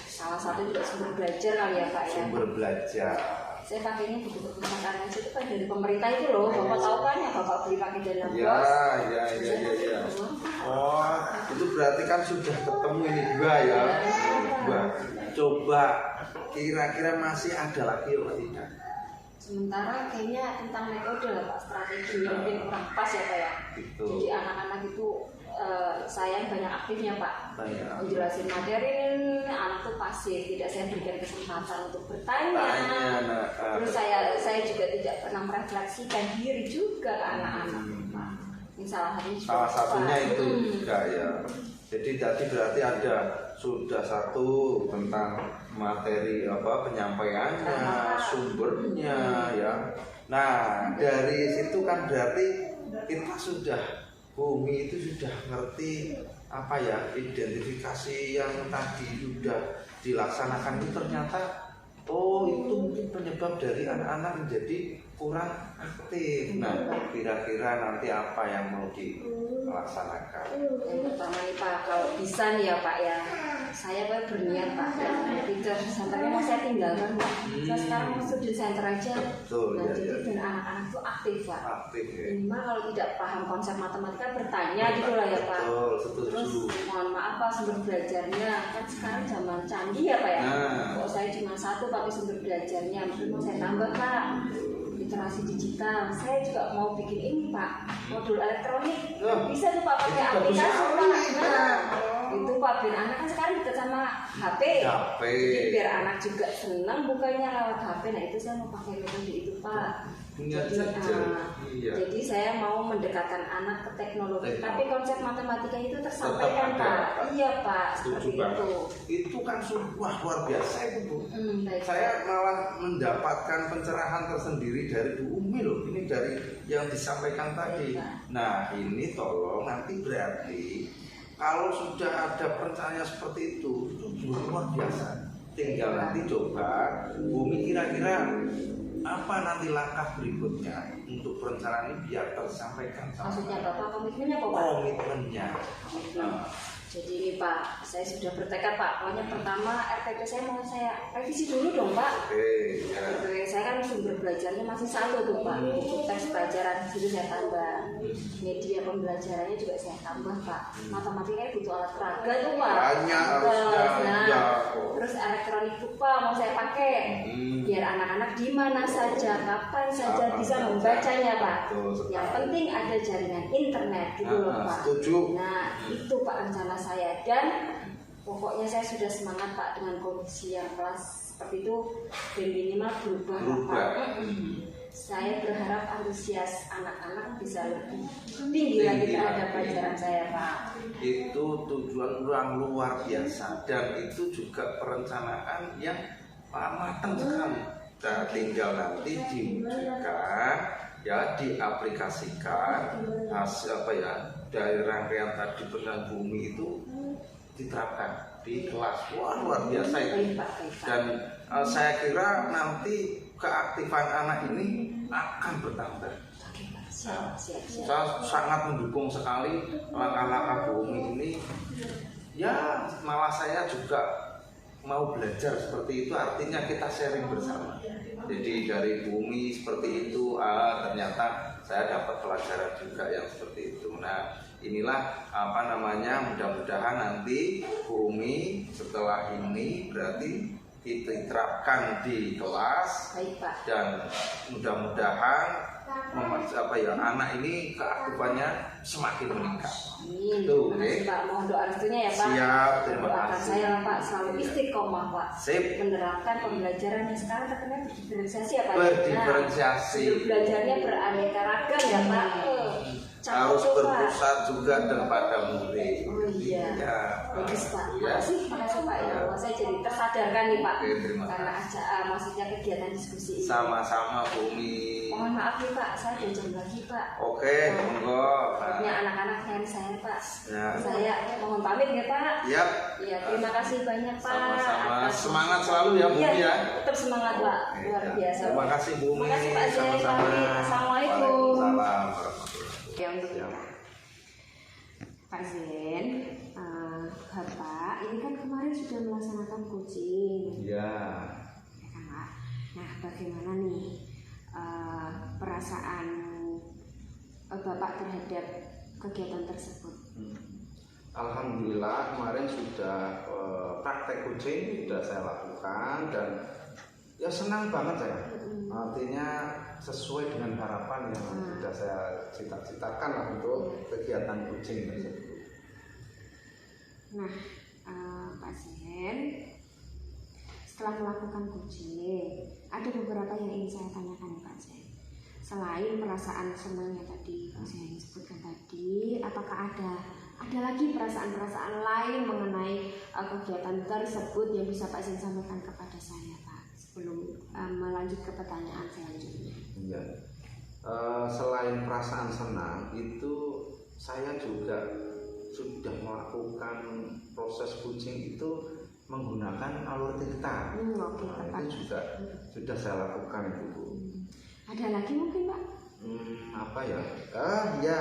Salah satu juga sumber belajar kali ya Pak ya. Sumber belajar. Saya pakainya buku perpustakaan itu kan dari pemerintah itu loh, Bapak tahu kan yang Bapak beli pakai dari Ya, Bos. ya. Oh, itu berarti kan sudah ketemu ini dua ya. Dua. Coba kira-kira masih ada lagi atau tidak? Sementara kayaknya tentang metode lah Pak, strateginya mungkin kurang pas ya Pak ya. Gitu. Jadi anak-anak itu saya banyak aktifnya Pak. Banyak. Menjelasin materi, anak tuh pasif, tidak saya berikan kesempatan untuk bertanya. Terus saya juga tidak pernah merefleksikan diri juga ke anak-anak Pak. Ini salah satunya Pak. itu juga ya. Jadi tadi berarti ada sudah satu tentang materi apa penyampaiannya, sumbernya ya. Nah dari situ kan berarti kita sudah bumi itu sudah ngerti apa ya identifikasi yang tadi sudah dilaksanakan itu ternyata oh itu mungkin penyebab dari anak-anak menjadi kurang aktif. Nah kira-kira nanti apa yang mau dilaksanakan? Yang pertama nih Pak, kalau bisa nih ya Pak ya, saya Pak berniat Pak, teacher centernya mau saya tinggalkan Pak. Saya sekarang mau student center aja. Betul, Nah, ya, jadi ya. dan anak-anak itu aktif Pak. Aktif ya. Minimal kalau tidak paham konsep matematika bertanya gitu lah ya Pak. Betul, setuju. Terus mohon maaf Pak sumber belajarnya kan sekarang zaman canggih ya Pak ya. Nah. Kok saya cuma satu pakai sumber belajarnya, mungkin mau saya tambah Pak. Literasi digital, saya juga mau bikin ini Pak, modul elektronik. Bisa tuh Pak pakai Itu bagus aplikasi Pak. sekali. Nah, itu Pak biar anak kan sekarang dekat sama HP. HP. Jadi biar anak juga senang bukannya lewat HP. Nah itu saya mau pakai metode itu Pak. Punya Jadi, jajar. Iya. jadi saya mau mendekatkan anak ke teknologi, Teknologi. tapi konsep matematika itu tersampaikan Tetap ada, Pak. Pak. Iya Pak, Setuju seperti banget. itu. Itu kan wah luar biasa itu Bu. Baik. Saya malah mendapatkan pencerahan tersendiri dari Bu Umi loh. Ini dari yang disampaikan tadi. Nah ini tolong nanti berarti kalau sudah ada perencanaan seperti itu luar biasa. Tinggal nanti coba Bumi kira-kira apa nanti langkah berikutnya untuk perencanaan ini biar tersampaikan Maksudnya Bapak komitmennya apa Pak? komitmennya. Nah, Jadi ini Pak, saya sudah bertekad Pak. Pokoknya pertama RTP saya mau saya revisi dulu dong Pak. oke ya. Oke, saya kan sumber belajarnya masih satu tuh Pak. Buku teks pelajaran dulu saya tambah. Media pembelajarannya juga saya tambah Pak. Matematikanya butuh alat peraga tuh Pak. Banyak harusnya. Nah, Ya. terus elektronik Pak mau saya pakai. Biar anak-anak di mana saja, kapan saja Kapan bisa saja. membacanya Pak. Betul sekali. Yang penting ada jaringan internet gitu loh Pak. Setuju. Nah itu Pak rencana saya dan pokoknya saya sudah semangat Pak dengan kondisi yang kelas seperti itu dan minimal berubah Berubah. Pak. Saya berharap antusias anak-anak bisa lebih tinggi lagi terhadap pelajaran saya Pak. Itu tujuan orang luar biasa dan itu juga perencanaan yang matang sekali. Nah, tinggal nanti diwujudkan ya diaplikasikan hasil apa ya dari rangkaian tadi benar bumi itu diterapkan di kelas. Wah luar biasa itu. Dan saya kira nanti keaktifan anak ini akan bertambah. Siap. Saya sangat mendukung sekali langkah-langkah bumi ini. Ya malah saya juga mau belajar seperti itu, artinya kita sharing bersama. Jadi dari bumi seperti itu, ternyata saya dapat pelajaran juga yang seperti itu. Nah inilah apa namanya, mudah-mudahan nanti bumi setelah ini berarti diterapkan di kelas. Baik Pak. Dan mudah-mudahan apa ya anak ini keaktifannya semakin meningkat. Amin. Tuh, Terima kasih, Pak. Mohon doa restunya ya Pak. Siap, terima Doakan kasih. saya Pak selalu istiqomah Pak. Sip. Menerapkan pembelajaran yang sekarang terkena berdiferensiasi ya Pak. Berdiferensiasi. Nah, belajarnya beraneka ragam ya Pak. harus tuh, Pak. berpusat juga kepada murid. Oh iya. Ya. Bagus Pak. Ya. Makasih Pak ya. Ya. Saya jadi tersadarkan nih Pak. Oke, terima Karena aja maksudnya kegiatan diskusi ini. Sama-sama Bumi. Mohon maaf nih Pak, saya ada jam lagi Pak. Oke, monggo. Maafnya anak-anak dan saya Pak. Ya. Saya mohon pamit ya Pak. Yap. Iya, terima kasih banyak Pak. Sama-sama. atas- Semangat selalu ya Bumi Iya, ya. tetap semangat Pak. Oke, Luar ya. biasa. Terima kasih Bumi. Terima kasih Pak Zen. Sama-sama. Assalamualaikum. Waalaikumsalam warahmatullahi Ya untuk wabarakatuh. kita. Pak Zen, Bapak, ini kan kemarin sudah melaksanakan coaching, Ya. ya kan Pak? Nah, bagaimana nih perasaan Bapak terhadap kegiatan tersebut? Alhamdulillah kemarin sudah praktek coaching sudah saya lakukan dan ya senang banget saya. Artinya sesuai dengan harapan yang sudah saya cita-citakan lah untuk kegiatan coaching tersebut. Nah, Pak Zen, setelah melakukan coaching, ada beberapa yang ingin saya tanyakan Pak Zen. Selain perasaan senang yang tadi Pak Zen sebutkan tadi, apakah ada lagi perasaan-perasaan lain mengenai kegiatan tersebut yang bisa Pak Zen sampaikan kepada saya Pak sebelum melanjut ke pertanyaan selanjutnya? Iya. Selain perasaan senang itu saya juga sudah melakukan proses coaching itu menggunakan alur cerita. Oke, tepat. Itu juga sudah saya lakukan itu Bu. Ada lagi mungkin Pak? Apa ya? Ya,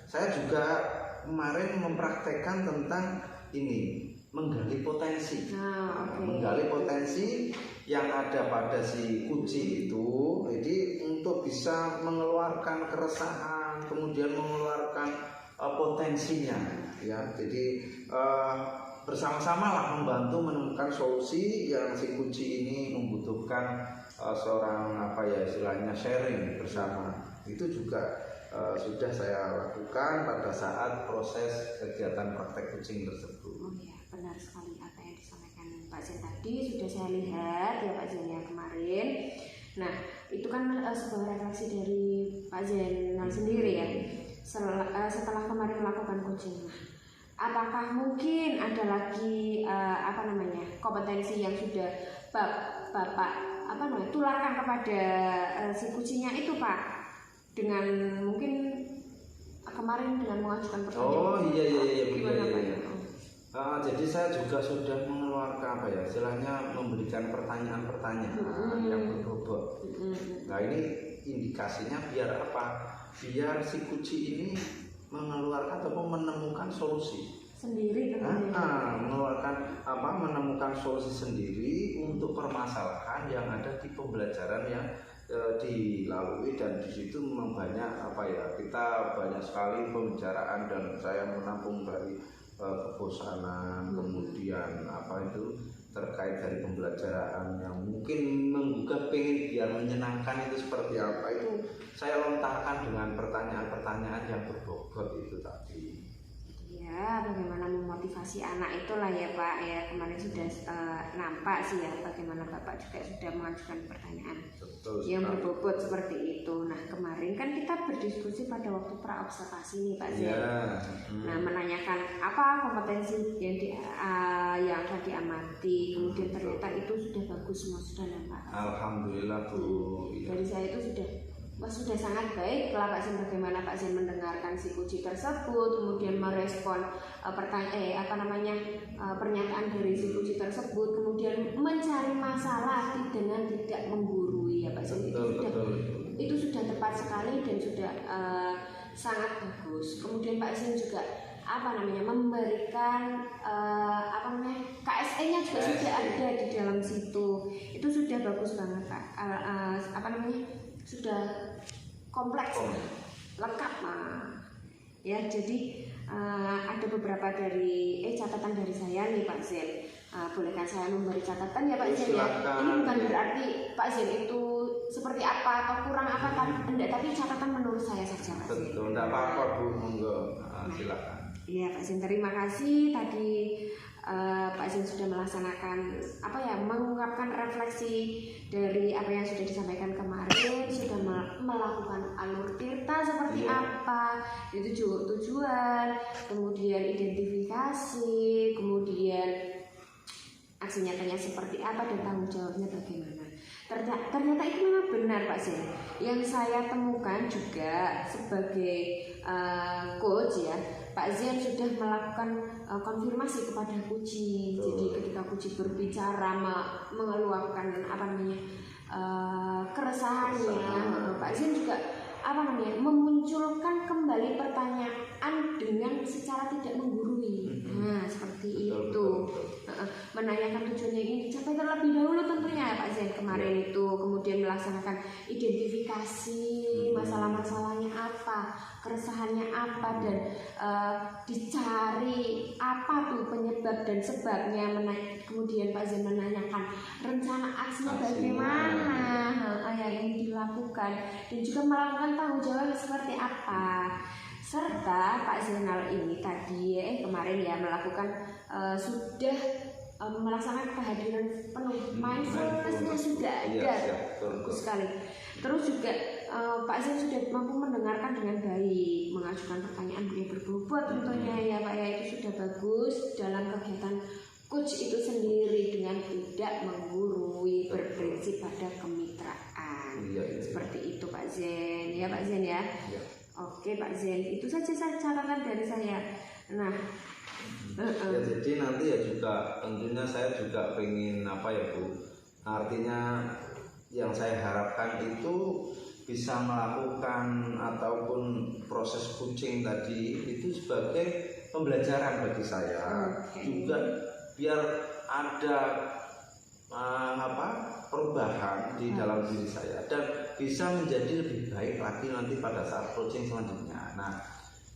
saya juga kemarin mempraktekkan tentang ini menggali potensi. Oke. Menggali potensi yang ada pada si kuci itu, jadi untuk bisa mengeluarkan keresahan, kemudian mengeluarkan potensinya, ya. Jadi bersama-sama lah membantu menemukan solusi yang si kuci ini membutuhkan seorang apa ya istilahnya sharing bersama. Itu juga sudah saya lakukan pada saat proses kegiatan praktek coaching tersebut. Oh ya, benar sekali apa yang disampaikan Pak Zen tadi sudah saya lihat ya Pak Zen yang kemarin. Nah, itu kan sebuah refleksi dari Pak Zen sendiri ya. Setelah kemarin melakukan coaching, apakah mungkin ada lagi kompetensi yang sudah Bapak tularkan kepada si kucinya itu Pak, dengan mungkin kemarin dengan mengajukan pertanyaan? Oh iya. Gimana Pak? Jadi saya juga sudah mengeluarkan istilahnya memberikan pertanyaan-pertanyaan yang berbobot. Nah ini indikasinya biar apa? Biar si kuci ini mengeluarkan ataupun menemukan solusi Sendiri menemukan solusi sendiri untuk permasalahan yang ada di pembelajaran yang dilalui, dan di situ memang banyak kita banyak sekali pembicaraan dan saya menampung dari kebosanan, kemudian terkait dari pembelajaran yang mungkin menggugah pengen biar menyenangkan itu seperti apa, itu saya lontarkan dengan pertanyaan-pertanyaan yang berbobot itu tadi. Ya, bagaimana memotivasi anak itulah ya Pak ya, kemarin sudah nampak sih ya bagaimana Bapak juga sudah mengajukan pertanyaan yang berbobot seperti itu. Nah kemarin kan kita berdiskusi pada waktu praobservasi nih Pak Zen. Nah menanyakan apa kompetensi yang akan diamati, kemudian ternyata itu sudah bagus semua, sudah nampak. Alhamdulillah Bu. Dari saya itu sudah sangat baik lah Pak Zen, bagaimana Pak Zen mendengarkan si kuci tersebut, kemudian merespon pernyataan dari si kuci tersebut, kemudian mencari masalah dengan tidak menggurui ya Pak Zen. Itu sudah tepat sekali dan sudah sangat bagus. Kemudian Pak Zen juga memberikan KSE-nya juga sudah ada di dalam situ. Itu sudah bagus banget Pak. Sudah kompleks, lengkap ya. Jadi ada beberapa dari catatan dari saya nih Pak Zen. Bolehkan saya memberi catatan ya Pak Zen ya? Ini bukan berarti Pak Zen itu seperti apa atau kurang apa, tapi catatan menurut saya saja Pak Zen. Betul, tidak apa-apa Bu, monggo silakan. Iya Pak Zen, terima kasih tadi Pak Zen sudah melaksanakan mengungkapkan refleksi dari apa yang sudah disampaikan kemarin, sudah melakukan alur tirta seperti apa, itu tujuan, kemudian identifikasi, kemudian aksi nyatanya seperti apa dan tanggung jawabnya bagaimana. Ternyata itu memang benar Pak Zen. Yang saya temukan juga sebagai coach ya, Pak Zen sudah melakukan konfirmasi kepada kucing. Jadi ketika kucing berbicara mengeluarkan keresahannya, Pak Zen juga memunculkan kembali pertanyaan dengan secara tidak menggurui. Nah, seperti itu. Menanyakan tujuannya ini dicapai terlebih dahulu tentunya Pak Zen kemarin itu, kemudian melaksanakan identifikasi masalah-masalahnya apa, keresahannya apa, dan dicari apa tuh penyebab dan sebabnya. Kemudian Pak Zen menanyakan rencana aksinya bagaimana yang dilakukan, dan juga melakukan tanggung jawab seperti apa. Serta Pak Zainal ini tadi kemarin ya melakukan sudah melaksanakan kehadiran penuh, mindfulness-nya sudah ada, bagus sekali. Terus juga Pak Zain sudah mampu mendengarkan dengan baik, mengajukan pertanyaan yang berbobot tentunya ya Pak ya, itu sudah bagus dalam kegiatan coach itu sendiri dengan tidak menggurui, berprinsip pada kemitraan. Seperti itu Pak Zain ya Pak Zain ya. Oke Pak Zain, itu saja catatan dari saya. Nah, ya, jadi nanti ya juga tentunya saya juga pengen Bu, artinya yang saya harapkan itu bisa melakukan ataupun proses coaching tadi itu sebagai pembelajaran bagi saya, juga biar ada perubahan di dalam diri saya dan bisa menjadi lebih baik lagi nanti pada saat coaching selanjutnya. Nah,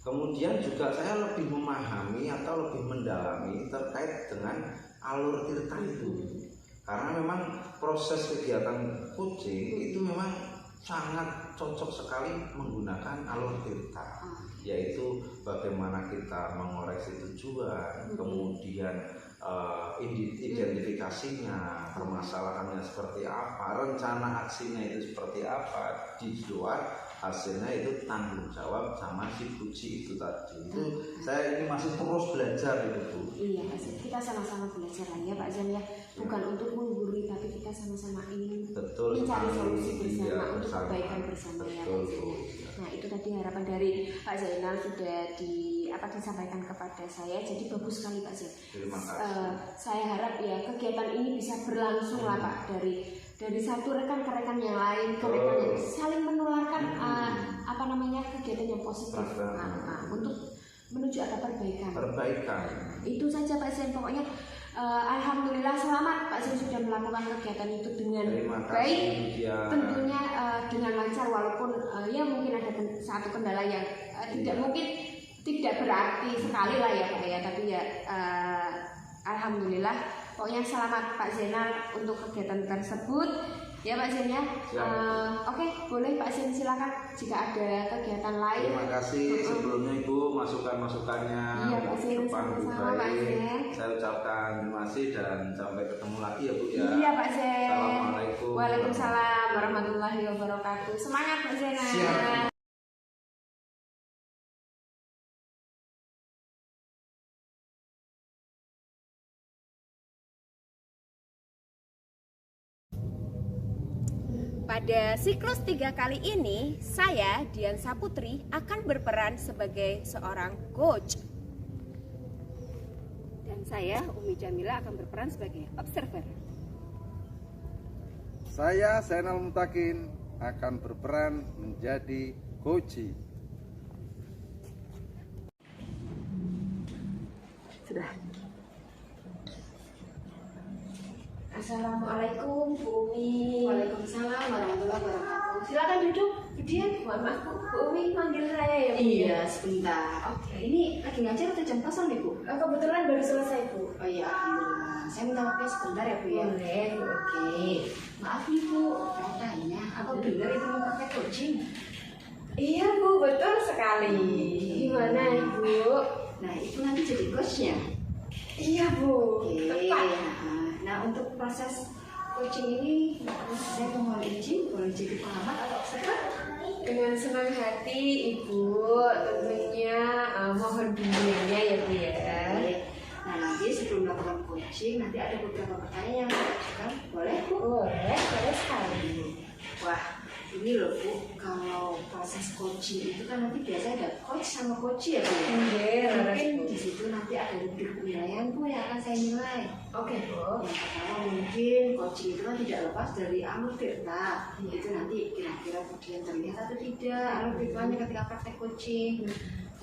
kemudian juga saya lebih memahami atau lebih mendalami terkait dengan alur tirta itu, karena memang proses kegiatan coaching itu memang sangat cocok sekali menggunakan alur tirta, yaitu bagaimana kita mengoreksi tujuan, kemudian identifikasinya, permasalahannya seperti apa, rencana aksinya itu seperti apa, di luar hasilnya itu tanggung jawab sama si kuci itu tadi. Itu saya ini masih terus belajar itu Bu. Iya Pak Zen, kita sama-sama belajar lah ya Pak Zen ya, bukan untuk menggurui tapi kita sama-sama ingin mencari solusi bersama untuk kebaikan bersama ya Pak Zen. Nah itu tadi harapan dari Pak Zainal sudah disampaikan kepada saya, jadi bagus sekali Pak Zen. Terima kasih. Saya harap ya kegiatan ini bisa berlangsung lah Pak, dari satu rekan ke rekan yang lain, ke rekan yang saling menularkan kegiatan yang positif untuk menuju ada perbaikan. Itu saja Pak Zen, pokoknya alhamdulillah selamat Pak Zen sudah melakukan kegiatan itu dengan baik, tentunya dengan lancar, walaupun ya mungkin ada satu kendala yang tidak berarti sekali lah ya Pak ya, tapi ya alhamdulillah pokoknya selamat Pak Zainal untuk kegiatan tersebut ya Pak Zen ya. Oke, boleh Pak Zen silakan jika ada kegiatan lain. Terima kasih sebelumnya Ibu masukan-masukannya. Iya Pak Zen, sama-sama Pak Zen. Saya ucapkan terima kasih dan sampai ketemu lagi ya Bu ya. Iya Pak Zen. Assalamualaikum. Waalaikumsalam warahmatullahi wabarakatuh. Semangat Pak Zen. Siap. Pada siklus 3 kali ini, saya Dian Saputri akan berperan sebagai seorang coach. Dan saya Umi Jamila akan berperan sebagai observer. Saya Zainal Mutakin akan berperan menjadi coach. Sudah. Assalamualaikum Bu Umi. Waalaikumsalam warahmatullahi wabarakatuh. Silakan duduk. Dian, mohon maaf Bu Umi manggil saya ya Bu. Iya, sebentar. Oke. Ini lagi ngajar atau jam kosong nih Bu? Kebetulan baru selesai Bu. Oh iya, alhamdulillah. Saya minta waktu sebentar ya Bu ya. Boleh Bu. Oke. Maaf nih Bu, saya tanya, aku dengar itu mau pakai coaching. Iya Bu, betul sekali. Gimana Ibu? Nah, itu nanti jadi coachnya. Iya Bu. Oke. Tepat. untuk proses coaching ini saya mohon izin boleh jadi pengamat atau observer? Dengan senang hati Ibu, tentunya mohon bimbingannya ya Bu ya. Nah nanti sebelum melakukan coaching nanti ada beberapa pertanyaan yang saya ajukan, boleh Bu? Boleh sekali. Wah ini loh Bu, kalau proses coaching itu kan nanti biasanya ada coach sama coach ya Bu. Mungkin di situ nanti ada rubrik penilaian Bu yang akan saya nilai. Oke Bu. Yang pertama mungkin coaching itu kan tidak lepas dari alur Tirta. Itu nanti kira-kira kemudian terlihat atau tidak alur Tirtanya ketika praktek coaching.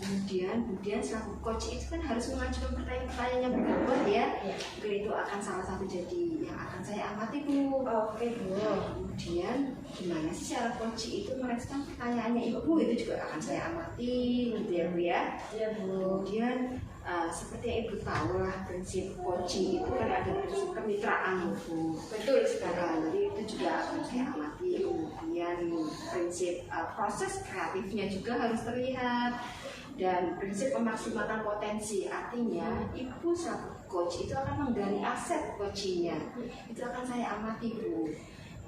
Kemudian selaku coach itu kan harus mengajukan pertanyaan-pertanyaan yang berbobot ya. Mungkin itu akan salah satu jadi yang akan saya amati Bu. Oke Bu. Kemudian gimana sih cara coach itu merespon pertanyaannya Ibu, itu juga akan saya amati gitu ya Bu ya. Iya Bu. Kemudian seperti yang Ibu tahu lah prinsip coaching itu kan ada prinsip kemitraan Bu. Betul sekali. Jadi itu juga akan saya amati. Kemudian prinsip proses kreatifnya juga harus terlihat. Dan prinsip memaksimalkan potensi, artinya Ibu selaku coach itu akan menggali aset coachingnya. Itu akan saya amati Bu.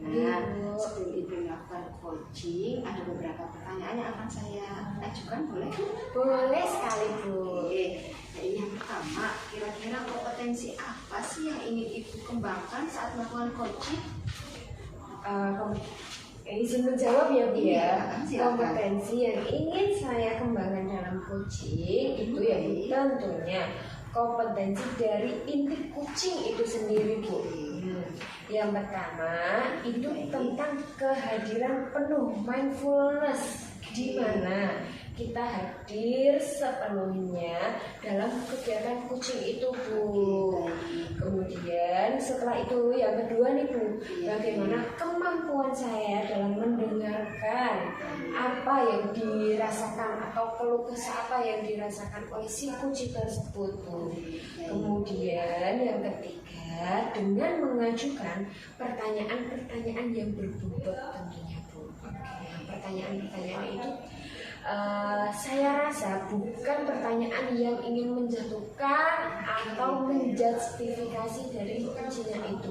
Nah, sebelum Ibu melakukan coaching, ada beberapa pertanyaan yang akan saya ajukan, boleh Bu? Boleh sekali Bu. Oke, nah, ini yang pertama, kira-kira kompetensi apa sih yang ingin Ibu kembangkan saat melakukan coaching? Izin menjawab ya Bu ya. Silakan. Kompetensi yang ingin saya kembangkan dalam coaching itu ya Bu, tentunya kompetensi dari inti coaching itu sendiri Bu. Yang pertama itu tentang kehadiran penuh mindfulness, di mana kita hadir sepenuhnya dalam kegiatan coaching itu Bu. Kemudian setelah itu yang kedua nih Bu, bagaimana kemampuan saya dalam mendengarkan apa yang dirasakan atau keluh kesah apa yang dirasakan oleh si coach tersebut Bu. Kemudian yang ketiga dengan mengajukan pertanyaan-pertanyaan yang berbobot tentunya Bu. Pertanyaan-pertanyaan itu saya rasa bukan pertanyaan yang ingin menjatuhkan atau menjustifikasi dari coachingnya itu.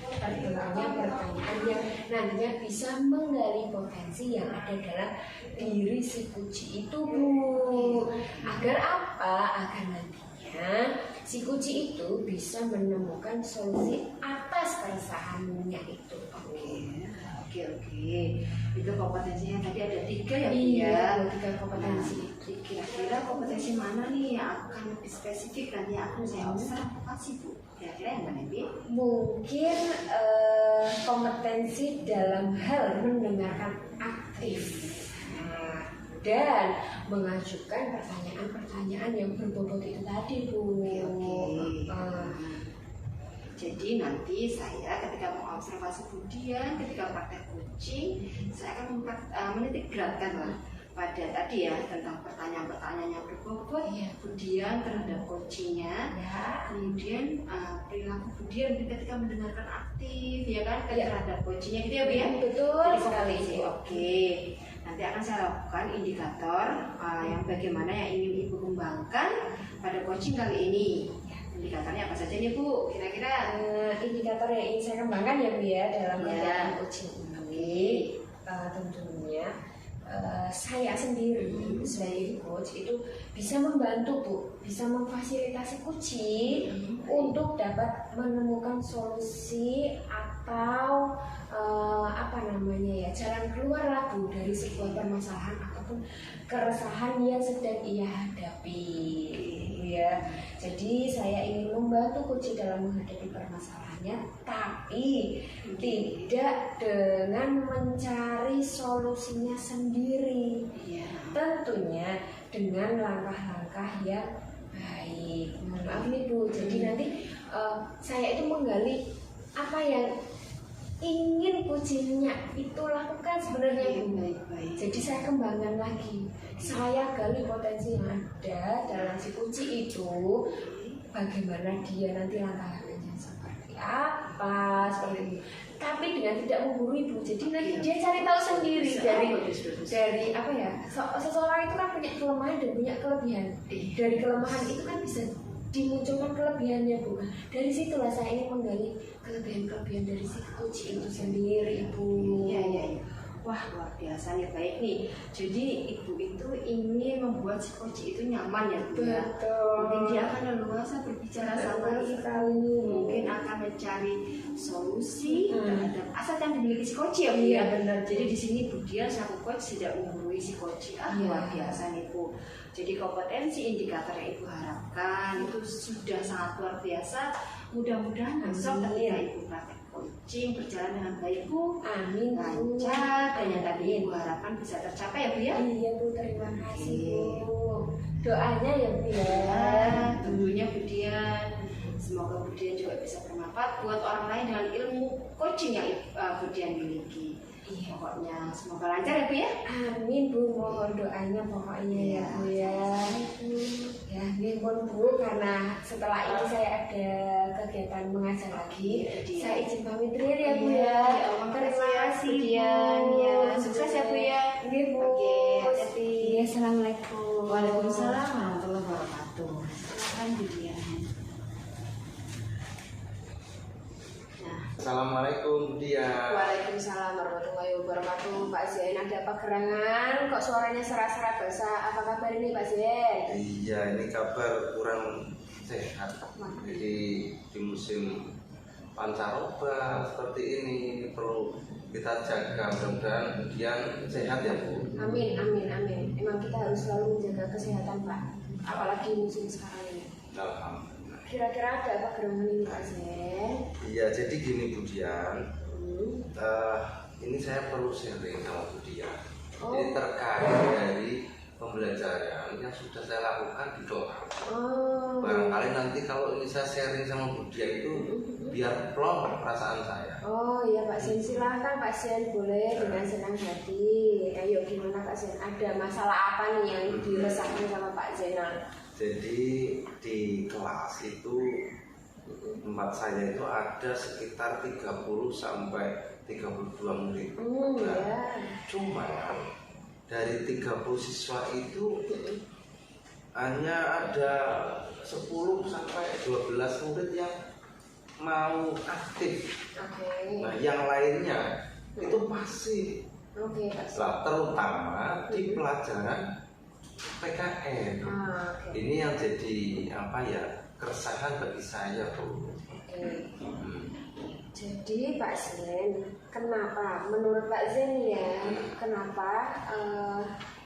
Tentunya pertanyaan yang nantinya bisa menggali potensi yang ada dalam diri si coach itu Bu. Agar apa? Agar nantinya si coach itu bisa menemukan solusi atas keresahannya itu. Oke. Itu kompetensinya tadi ada 3 ya Bu Iya, ya. 3 kompetensi. Nah, kira-kira kompetensi mana nih yang akan lebih spesifik nanti akan saya observasi Bu? Kira-kira yang mana Bu? Mungkin kompetensi dalam hal mendengarkan aktif dan mengajukan pertanyaan-pertanyaan yang berbobot itu tadi Bu. Jadi nanti saya ketika mengobservasi kemudian ketika praktek coaching saya akan menitik beratkan lah pada tadi ya tentang pertanyaan-pertanyaan yang berbobot, kemudian terhadap coachingnya, kemudian perilaku kemudian ketika mendengarkan aktif ya kan terhadap coachingnya gitu ya Bu ya. Betul sekali. Oke. Nanti akan saya lakukan indikator yang bagaimana yang ingin Ibu kembangkan pada coaching kali ini. Indikatornya apa saja nih Bu? Kira-kira indikator yang ingin saya kembangkan ya Bu ya dalam kegiatan coaching ini tentunya saya sendiri sebagai coach itu bisa membantu Bu, bisa memfasilitasi coaching untuk dapat menemukan solusi atau jalan keluar lah Bu dari sebuah permasalahan ataupun keresahan yang sedang ia hadapi ya. Jadi saya ingin membantu coach dalam menghadapi permasalahannya, tapi tidak dengan mencari solusinya sendiri. Tentunya dengan langkah-langkah yang baik. Mohon maaf nih Bu. Jadi nanti saya itu menggali apa yang ingin coachingnya itu lakukan sebenarnya Bu. Jadi saya kembangkan lagi, saya gali potensi yang ada dalam si coach itu, bagaimana dia nanti langkah-langkahnya seperti apa, seperti itu. Tapi dengan tidak menggurui Bu. Jadi nanti dia cari tahu sendiri dari seseorang itu kan punya kelemahan dan punya kelebihan. Dari kelemahan itu kan bisa dimunculkan kelebihannya Bu. Dari situlah saya ingin menggali kelebihan dari si coach itu sendiri Ibu. Iya, iya, iya. Wah, luar biasa nih, baik nih. Jadi ibu itu ingin membuat si coach itu nyaman ya Bu ya. Mungkin dia akan leluasa berbicara sama ibu, mungkin akan mencari solusi terhadap aset yang dimiliki si coach ya Bu Iya, ya. benar. Jadi di sini Bu Dian selaku coach tidak menggurui si coach. Luar biasa nih Bu. Jadi kompetensi indikator yang ibu harapkan itu sudah sangat luar biasa. Mudah-mudahan besok ketika ibu praktek coaching berjalan dengan baik Bu, Amin Bu. lancar, dan yang tadi ibu harapkan bisa tercapai ya Bu ya. Iya Bu, terima kasih Bu. Doanya ya Bu ya. Tentunya Bu Dian, semoga Bu Dian juga bisa bermanfaat buat orang lain dengan ilmu coaching yang Bu Dian miliki. Iya, pokoknya semoga lancar ya Bu ya. Amin Bu, mohon doanya pokoknya ya Bu ya. Ya, ini pun Bu, karena setelah ini saya ada kegiatan mengajar lagi. Saya izin pamit dulu ya Bu ya. Terima kasih Bu Dian. Ya, sukses ya Bu ya. Oke Bu. Oke, hati-hati. Iya, assalamualaikum. Waalaikumsalam warahmatullahi wabarakatuh. Silakan Bu Dian. Nah, Assalamualaikum dia. Waalaikumsalam warahmatullahi wabarakatuh. Pak Zain, ada apa gerangan? Kok suaranya serak-serak basah? Apa kabar ini Pak Zain? Iya, ini kabar kurang sehat. Jadi di musim pancaroba seperti ini perlu kita jaga, mudah-mudahan kemudian sehat ya Bu. Amin, amin, amin. Emang kita harus selalu menjaga kesehatan Pak. Apalagi musim sekarang ini. Alhamdulillah. Kira-kira ada apa gerangan ini Pak Zain? Iya, jadi gini Bu Dian. Ini saya perlu sharing sama Bu Dian. Jadi terkait dari pembelajaran yang sudah saya lakukan di Doha. Barangkali nanti kalau ini saya sharing sama Bu Dian itu biar plong perasaan saya. Oh iya Pak Zain, silahkan Pak Zain, boleh dengan senang hati. Ayo gimana Pak Zain? Ada masalah apa nih yang diresahkan sama Pak Zainal? Jadi di kelas itu tempat saya itu ada sekitar 30 sampai 32 murid. Ya. Cuma dari 30 siswa itu hanya ada 10 sampai 12 murid yang mau aktif. Oke. Nah, yang lainnya itu pasif. Oke Pak Zain. Lah, terutama di pelajaran PKN. Oke. Ini yang jadi apa ya, keresahan bagi saya Bu. Oke. Jadi Pak Zain, kenapa menurut Pak Zain ya, kenapa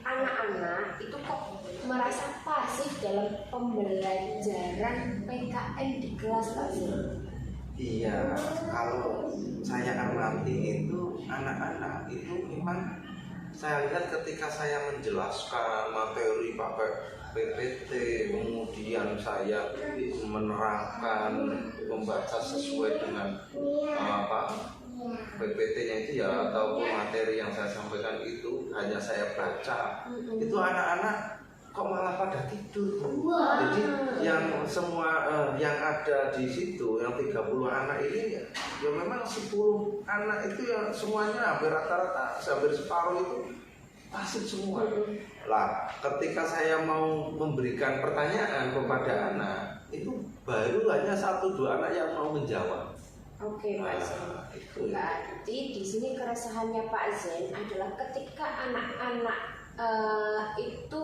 anak-anak itu kok merasa pasif dalam pembelajaran PKN di kelas Pak Zain? Iya, kalau saya amati itu anak-anak itu memang saya lihat ketika saya menjelaskan materi pakai PPT, kemudian saya menerangkan, membaca sesuai dengan PPT-nya itu ya, ataupun materi yang saya sampaikan itu hanya saya baca, itu anak-anak kok malah pada tidur. Jadi yang semua yang ada di situ, yang 30 anak ini ya memang 10 anak itu yang semuanya hampir rata-rata, hampir separuh itu pasif semua. Lah, ketika saya mau memberikan pertanyaan kepada anak, itu baru hanya 1-2 anak yang mau menjawab. Oke Pak Zain. Berarti di sini keresahannya Pak Zain adalah ketika anak-anak itu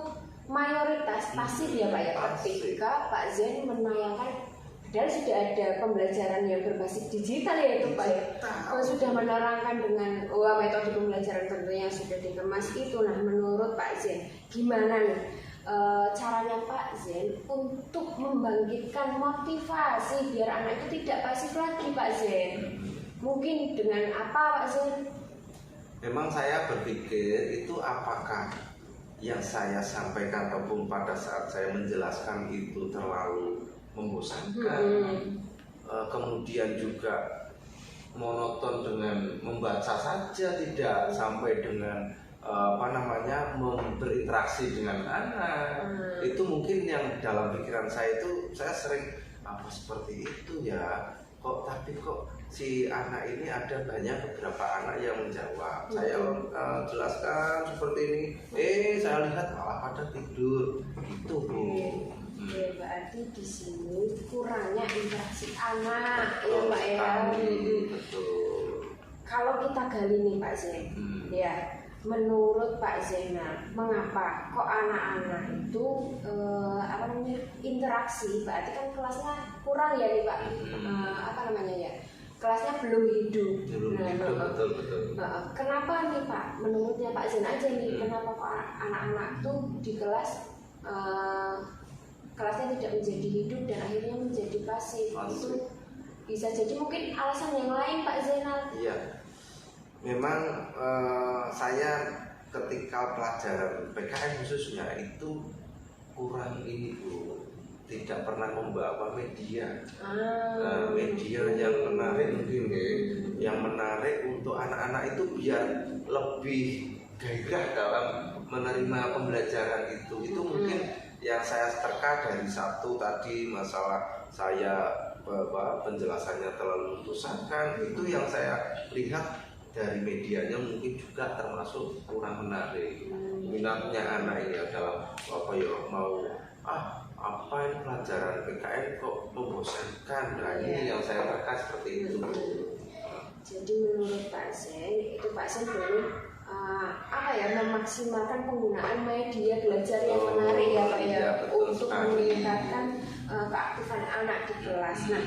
mayoritas pasif ya Pak ya, ketika Pak Zain menayangkan, padahal sudah ada pembelajaran yang berbasis digital ya itu Pak ya, sudah menerangkan dengan metode pembelajaran tentunya yang sudah dikemas itu. Nah, menurut Pak Zain gimana nih caranya Pak Zain untuk membangkitkan motivasi biar anak itu tidak pasif lagi Pak Zain? Mungkin dengan apa Pak Zain? Memang saya berpikir itu apakah yang saya sampaikan ataupun pada saat saya menjelaskan itu terlalu membosankan, kemudian juga monoton dengan membaca saja, tidak sampai dengan berinteraksi dengan anak. Itu mungkin yang dalam pikiran saya itu, saya sering apa seperti itu ya, tapi kok si anak ini ada banyak beberapa anak yang menjawab. Saya jelaskan seperti ini, saya lihat malah pada tidur. Itu Bu. Oke, berarti di sini kurangnya interaksi anak, ya Betul Pak ya. sekali, betul. Kalau kita gali nih Pak Zen, ya, menurut Pak Zena, mengapa kok anak-anak itu apa namanya interaksi? Berarti kan kelasnya kurang ya nih Pak, apa namanya ya? Kelasnya belum hidup. Betul. Kenapa nih Pak? Menurutnya Pak Zen aja nih, kenapa kok anak-anak tuh di kelas kelasnya tidak menjadi hidup dan akhirnya menjadi pasif? Itu bisa jadi mungkin alasan yang lain Pak Zainal. Iya, memang saya ketika pelajaran PKN khususnya itu kurang ini Bu, tidak pernah membawa media. Media yang menarik mungkin yang menarik untuk anak-anak itu biar lebih gairah dalam menerima pembelajaran itu mungkin yang saya terka dari satu tadi masalah saya penjelasannya terlalu membosankan, itu yang saya lihat dari medianya mungkin juga termasuk kurang menarik. Minatnya anak ini adalah apa ya, mau apa ini pelajaran PKN kok membosankan. Nah ini yang saya terka seperti itu. Jadi menurut Pak Zen, itu Pak Zen belum apa ya, memaksimalkan penggunaan media belajar yang menarik ya Pak ya, untuk meningkatkan keaktifan anak di kelas. Nah,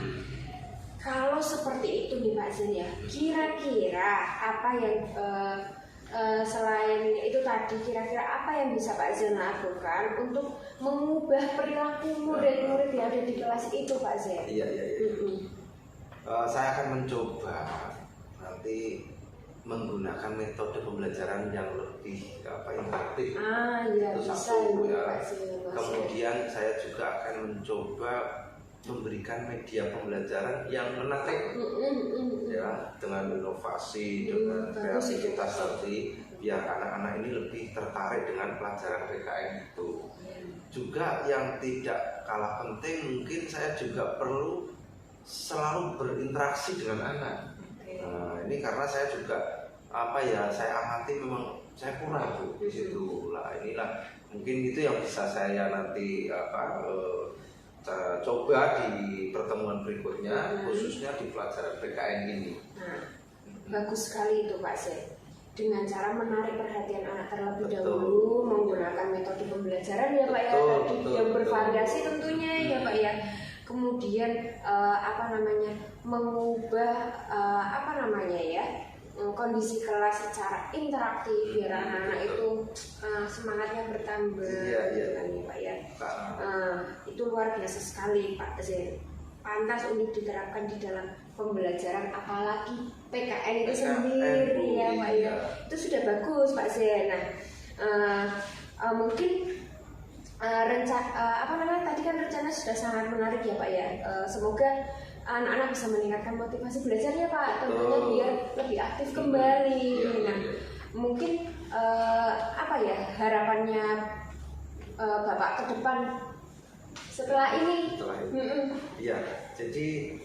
kalau seperti itu nih Pak Zen ya, kira-kira apa yang selain itu tadi, kira-kira apa yang bisa Pak Zen lakukan untuk mengubah perilaku murid-murid yang ada di kelas itu Pak Zen? Iya. Saya akan mencoba nanti menggunakan metode pembelajaran yang lebih interaktif. Iya, itu bisa satu ya. Pak Zen. Kemudian saya juga akan mencoba memberikan media pembelajaran yang menarik ya, dengan inovasi, dengan kreativitas nanti biar anak-anak ini lebih tertarik dengan pelajaran PKN itu. Juga yang tidak kalah penting, mungkin saya juga perlu selalu berinteraksi dengan anak. Nah, ini karena saya juga saya amati memang saya kurang Bu di situ. Lah inilah mungkin itu yang bisa saya nanti coba di pertemuan berikutnya, khususnya di pelajaran PKN ini. Bagus sekali itu Pak Zen. Dengan cara menarik perhatian anak terlebih dahulu, menggunakan metode pembelajaran ya Pak ya, yang bervariasi tentunya ya Pak ya. Kemudian mengubah kondisi kelas secara interaktif biar anak-anak itu semangatnya bertambah, kan ya Pak ya. Itu luar biasa sekali Pak Zen. Pantas untuk diterapkan di dalam pembelajaran, apalagi PKN itu sendiri ya Pak ya. Itu sudah bagus Pak Zen. Nah, mungkin tadi kan rencana sudah sangat menarik ya Pak ya. Semoga anak-anak bisa meningkatkan motivasi belajarnya Pak, tentunya biar lebih aktif kembali. Nah, mungkin harapannya Bapak ke depan setelah ini? Iya, jadi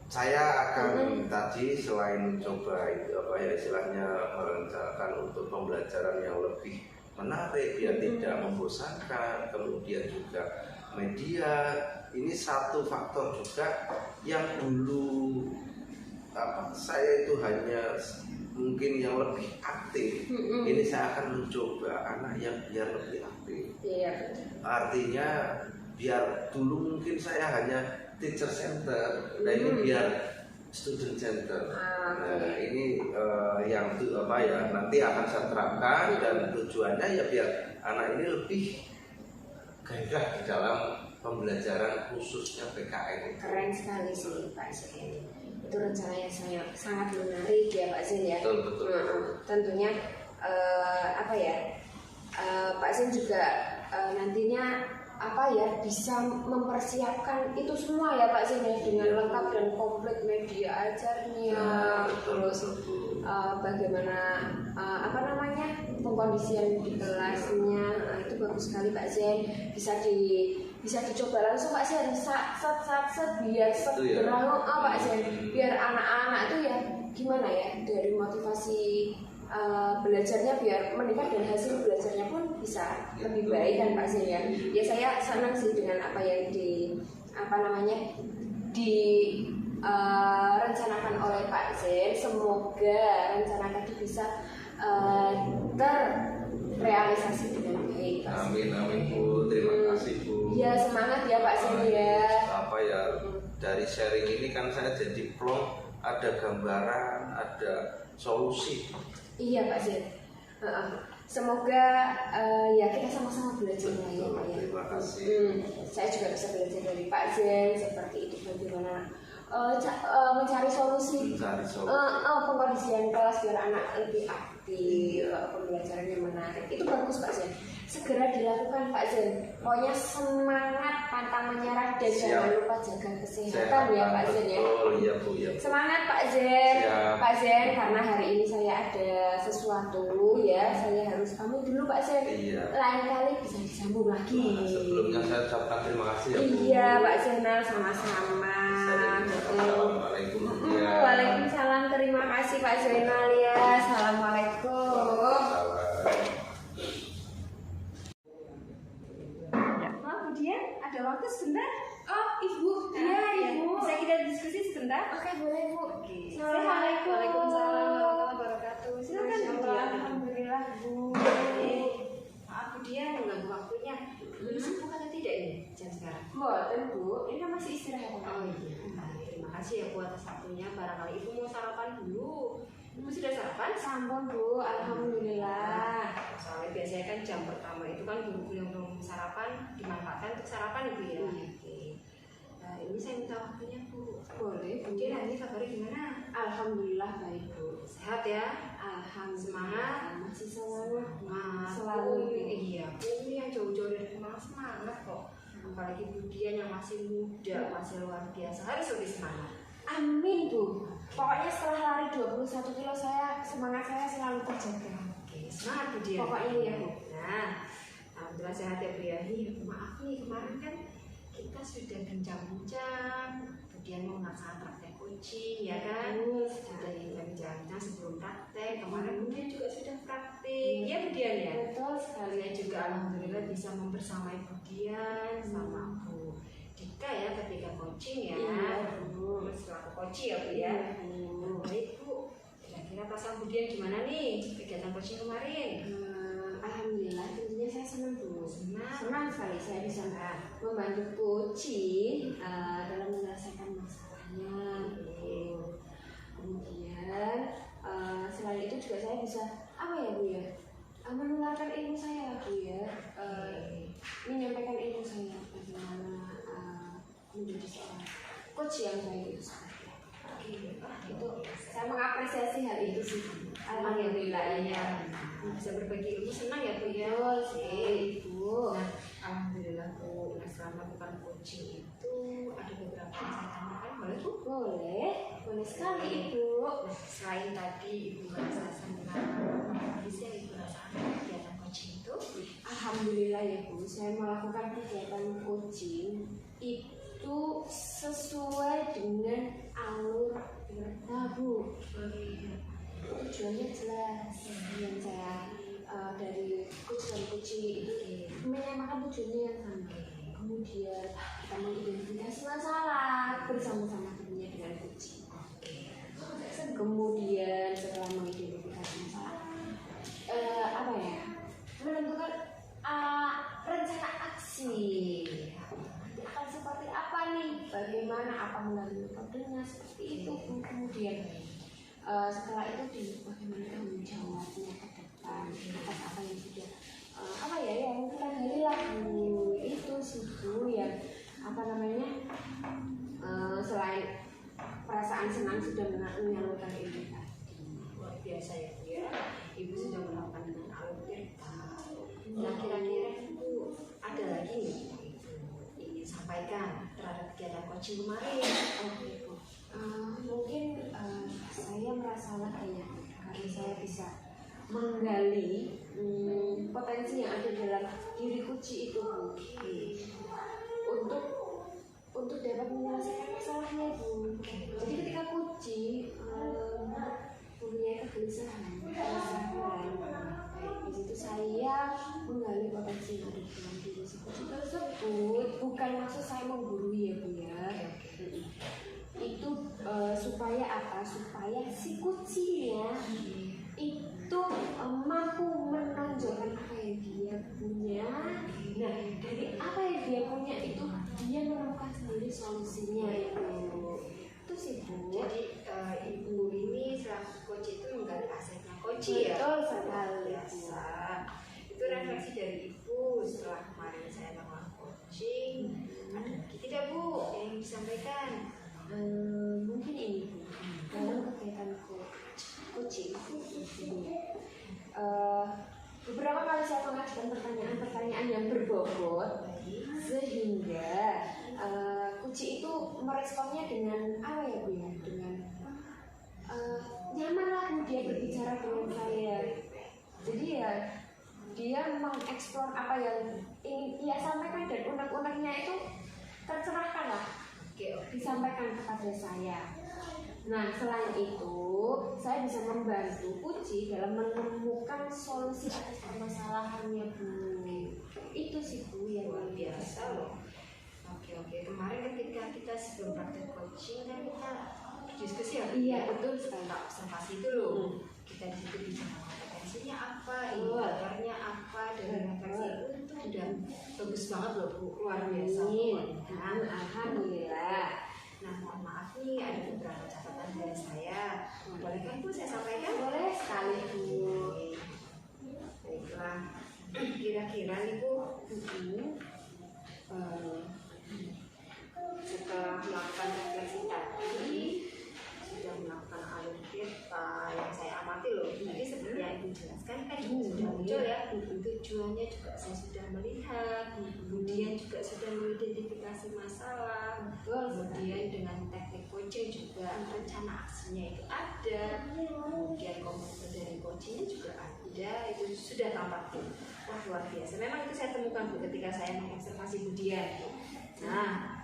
saya akan tadi selain coba istilahnya merencanakan untuk pembelajaran yang lebih menarik biar tidak membosankan, kemudian juga media ini satu faktor juga yang dulu saya itu hanya mungkin yang lebih aktif. Ini saya akan mencoba anak yang biar lebih aktif. Artinya biar dulu mungkin saya hanya teacher center, nah ini biar student center. Nah ini yang nanti akan saya terapkan, dan tujuannya ya biar anak ini lebih gairah di dalam pembelajaran khususnya PKN. Keren sekali sih Pak Zen. Itu rencana yang sangat menarik ya Pak Zen ya. Betul. Tentunya Pak Zen juga nantinya bisa mempersiapkan itu semua ya Pak Zen ya, dengan lengkap dan komplit media ajarnya, terus bagaimana pengkondisian di kelasnya. Itu bagus sekali Pak Zen, bisa dicoba langsung Pak Zen, biar sederhana Pak Zen, biar anak-anak itu ya gimana ya, dari motivasi belajarnya biar meningkat dan hasil belajarnya pun bisa lebih baik kan Pak Zen ya. Ya saya senang sih dengan apa yang direncanakan oleh Pak Zen. Semoga rencana tadi bisa terrealisasi dengan baik. Amin amin Bu, terima kasih Bu. Ya semangat ya Pak Zen ya. Apa ya, dari sharing ini kan saya jadi plong, ada gambaran, ada solusi. Iya Pak Zen. Semoga ya kita sama-sama belajar lah ya Pak ya. Terima kasih. Saya juga bisa belajar dari Pak Zen seperti itu, bagaimana mencari solusi. Pengkondisian kelas biar anak lebih aktif, pembelajarannya menarik. Itu bagus Pak Zen. Segera dilakukan Pak Zen. Pokoknya semangat, pantang menyerah dan jangan lupa jaga kesehatan ya Pak Zen ya. Iya Bu, iya. Semangat Pak Zen. Siap. Pak Zen, karena hari ini saya ada sesuatu ya, saya harus pamit dulu Pak Zen. Iya. Lain kali bisa disambung lagi. Sebelumnya saya ucapkan terima kasih ya Bu. Iya Pak Zainal, sama-sama. Assalamualaikum. Ya. Waalaikumsalam, terima kasih Pak Zainal ya. Assalamualaikum. Kemudian ada waktu sebentar. Oh Ibu, iya Ibu. Bisa kita diskusi sebentar? Oke boleh Bu. Assalamualaikum. Waalaikumsalam warahmatullahi wabarakatuh. Silakan Bu. Alhamdulillah Bu. Maaf Bu Dian mengganggu waktunya. Sibuk atau tidak ini jam sekarang? Boleh Bu, ini kan masih istirahat. Oh iya. Terima kasih ya Bu atas waktunya. Barangkali Ibu mau sarapan dulu. Ibu sudah sarapan? Sampun Bu, alhamdulillah. Soalnya biasanya kan jam pertama itu kan guru-guru yang belum sarapan dimanfaatkan untuk sarapan Ibu ya. Oke. Nah, ini saya minta waktunya Bu. Boleh Bu. Mungkin hari ini kabarnya gimana? Alhamdulillah baik Bu. Sehat ya? Alhamdulillah. Semangat. Masih semangat. Selalu. Bu. Iya, Bu yang jauh-jauh dari semangat kok. Apalagi Bu Dian yang masih muda, masih luar biasa, harus lebih semangat. Amin Bu. Pokoknya setelah lari 21 kilo semangat saya selalu terjaga. Oke, semangat Bu Dian. Pokoknya ya Bu. Nah, alhamdulillah sehat ya Bu ya. Maaf nih kemarin kan kita sudah bincang-bincang. Bu Dian mau melaksanakan praktek coaching ya kan? Sudah bincang-bincang sebelum praktek. Kemarin Bu Dian juga sudah praktek. Ya Bu Dian ya. Betul sekali. Saya juga alhamdulillah bisa membersamai Bu Dian sama Bu Dika ya ketika coaching ya. Iya Bu. Selaku coaching ya Bu ya. Baik Bu, kira-kira perasaan Bu Dian gimana nih kegiatan coaching kemarin? Alhamdulillah tentunya saya senang Bu. Senang. Senang sekali saya bisa membantu coaching dalam menyelesaikan masalahnya. Kemudian selain itu juga saya bisa apa ya Bu ya? Menularkan ilmu saya Bu ya. Menyampaikan ilmu saya bagaimana menjadi seorang coach yang baik itu seperti apa. Itu saya mengapresiasi hal itu sih. Alhamdulillah ya. Bisa berbagi ilmu senang ya Bu ya. Betul sekali Bu. Nah, alhamdulillah Bu. Nah, selama melakukan coaching itu ada beberapa yang saya tanyakan, boleh Bu? Boleh sekali Ibu. Nah, selain tadi Ibu merasa senang, apa sih yang Ibu rasakan dari kegiatan coaching itu? Alhamdulillah ya Bu, saya melakukan kegiatan coaching itu sesuai dengan alur cerita Bu. Tujuannya jelas yang saya dari coach dan coaching itu menyamakan tujuannya yang sama. Kemudian kita mengidentifikasi masalah bersama-sama tentunya dengan coaching. Kemudian setelah mengidentifikasi masalah, apa ya? Menentukan rencana aksi. Nanti akan seperti apa nih? Bagaimana apa melalui metodenya seperti itu. Kemudian setelah itu bagaimana tanggung jawabnya ke depan atas apa yang sudah apa ya yang kita gali lah Bu. Itu sih Bu yang apa namanya selain perasaan senang sudah menyalurkan ilmu tadi. Luar biasa ya Bu ya. Ibu sudah melakukan dengan alur cerita. Nah, kira-kira Ibu ada lagi nih ingin sampaikan terhadap kegiatan coaching kemarin? Oke Bu. Mungkin saya merasa lega ya karena saya bisa menggali potensi yang ada dalam diri Kuci itu Bu. Untuk dapat menyelesaikan masalahnya Bu. Jadi ketika Kuci punya kegelisahan, tersebut bukan maksud saya menggurui ya Bu ya. Itu supaya apa? Supaya si kucingnya itu mampu menonjolkan apa yang dia punya. Nah, dari apa yang dia punya itu dia menemukan sendiri solusinya itu sih Bu. Jadi ibu ini selaku coach itu menggali asetnya coach ya. Betul sekali. Biasa. Itu refleksi dari ibu setelah kemarin saya melakukan coaching. Ada lagi tidak Bu yang disampaikan? Mungkin ini Bu, dalam kegiatan coaching beberapa kali saya mengajukan pertanyaan-pertanyaan yang berbobot sehingga coaching itu meresponnya dengan apa ya Bu ya, dengan nyaman lah dia berbicara dengan saya. Jadi ya dia mengeksplor apa yang ingin ia sampaikan dan unek-uneknya itu tercerahkan lah disampaikan kepada saya. Nah, selain itu, saya bisa membantu Puji dalam menemukan solusi atas permasalahannya Bu. Itu sih Bu yang luar biasa loh. Oke, kemarin ketika kita sebelum praktek coaching kan kita diskusi ya. Iya, betul sekali. Kita observasi dulu. Kita di situ bicara kompetensinya apa, indikatornya apa, dari refleksi itu sudah bagus banget loh Bu, luar biasa. Alhamdulillah. Nah, mohon maaf nih ada beberapa catatan dari saya. Boleh kan Bu saya sampaikan? Boleh sekali Bu. Baiklah, kira-kira nih Bu, setelah melakukan refleksi tadi, sudah melakukan alur peta yang saya amati loh. Tadi seperti yang Ibu jelaskan kan sudah muncul ya. Tujuannya juga saya sudah melihat, kemudian juga sudah mengidentifikasi masalah, kemudian dengan teknik coaching juga rencana aksinya itu ada, kemudian komitmen dari coachingnya juga ada, itu sudah tampak tuh. Wah, luar biasa. Memang itu saya temukan Bu ketika saya mengobservasi Bu Dian. Nah,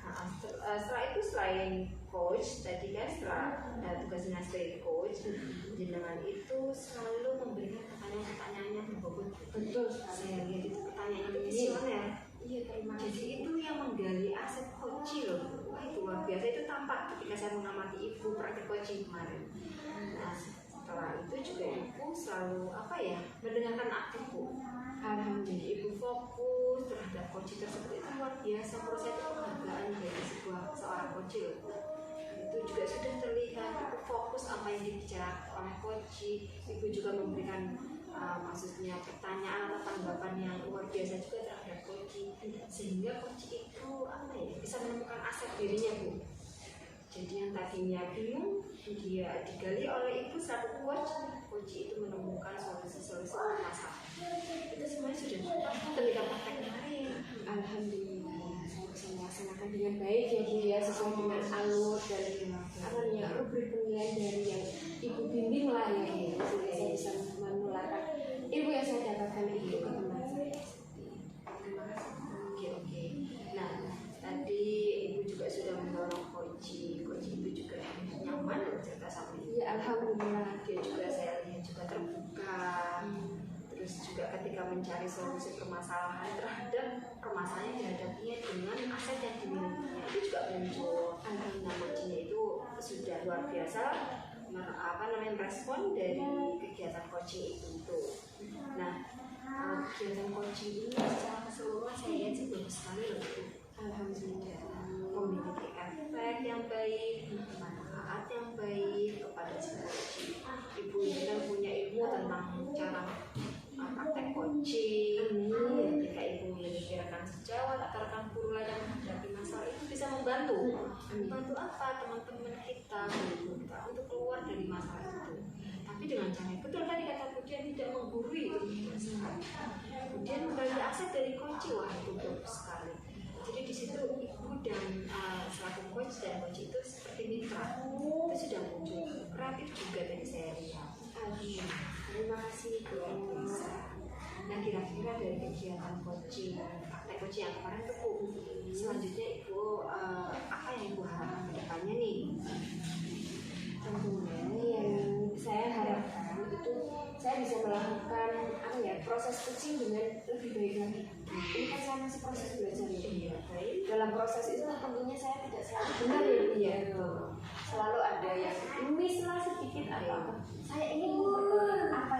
setelah itu selain coach tadi kan setelah tugasnya sebagai coach, jenengan itu selalu memberikan pertanyaan-pertanyaan yang berbobot. Betul. Saya lihat itu pertanyaan itu visioner. Iya, terima kasih. Jadi itu yang menggali aset coaching loh. Wah, itu luar biasa. Itu tampak ketika saya mengamati ibu praktek coaching kemarin. Nah, setelah itu juga ibu selalu apa ya, mendengarkan aktif Bu. Alhamdulillah ibu fokus terhadap coaching tersebut. Itu luar biasa. Menurut saya itu penghargaan dari seorang coaching loh. Itu juga sudah terlihat ibu fokus apa yang dibicarakan oleh coaching. Ibu juga memberikan maksudnya pertanyaan atau tanggapan yang luar biasa juga terhadap coaching, sehingga coaching itu apa ya, bisa menemukan aset dirinya Bu. Jadi yang tadinya bingung dia digali oleh ibu satu coach itu menemukan solusi-solusi masalah. Itu semuanya sudah terlihat praktek kemarin. Alhamdulillah saya bisa melaksanakan dengan baik ya Bu ya, sesuai dengan alur dan rubrik penilaian dari yang ibu bimbing lah ya Bu, sehingga saya bisa menularkan ilmu yang saya dapatkan itu ke teman saya. Terima kasih. Oke. Nah, tadi ibu juga sudah mendorong coaching itu juga nyaman cerita sama ibu. Ya alhamdulillah. Dia juga saya lihat juga terbuka. Terus juga ketika mencari solusi permasalahan terhadap permasalahan yang dihadapinya dengan aset yang dimilikinya itu juga muncul. Nah, coachingnya itu sudah luar biasa merespon dari kegiatan coaching itu. Nah, kegiatan coaching ini secara keseluruhan saya lihat sih bagus sekali loh Bu. Alhamdulillah memiliki efek yang baik, manfaat yang baik kepada si coaching. Ibu ini kan punya ilmu tentang cara praktek coaching. Ketika ibu memiliki rekan sejawat atau rekan guru lain yang menghadapi masalah itu bisa membantu apa teman-teman kita untuk keluar dari masalah itu. Tapi dengan cara yang betul tadi kata Pujian tidak menggurui itu sekali. Kemudian menggali aset dari coaching, wah itu bagus sekali. Jadi di situ ibu dan selaku coach dan coach itu seperti mitra. Itu sudah muncul. Kreatif juga tadi saya lihat. Terima kasih Bu. Nah, kira-kira dari kegiatan coaching, praktek coaching yang kemarin tuh Bu, selanjutnya ibu apa yang ibu harapkan ke depannya nih? Tentunya yang saya harapkan itu saya bisa melakukan proses proses kucing dengan lebih baik lagi. Ini kan saya masih proses belajar ya. Dalam proses itu tentunya saya tidak selalu benar ya Bu ya. Selalu ada yang miss lah sedikit apa. Saya ingin memperbaiki apa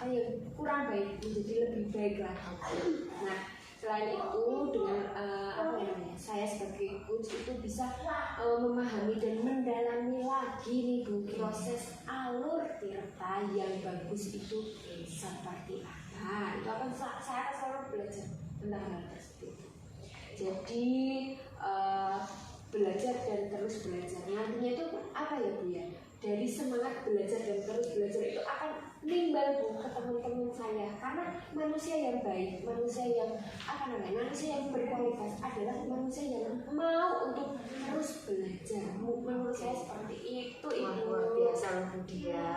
yang kurang baik menjadi lebih baik lagi. Nah, selain itu dengan saya sebagai coach itu bisa memahami dan mendalami lagi nih Bu, proses alur tirta yang bagus itu seperti apa. Itu akan saya akan selalu belajar tentang hal tersebut. Jadi belajar dan terus belajar nantinya itu apa ya Bu ya, dari semangat belajar dan terus belajar itu akan nimbal Bu ke teman-teman saya, karena manusia yang baik, manusia yang manusia yang berkualitas adalah manusia yang mau untuk terus belajar. Menurut saya seperti itu. Luar biasa loh Bu dia.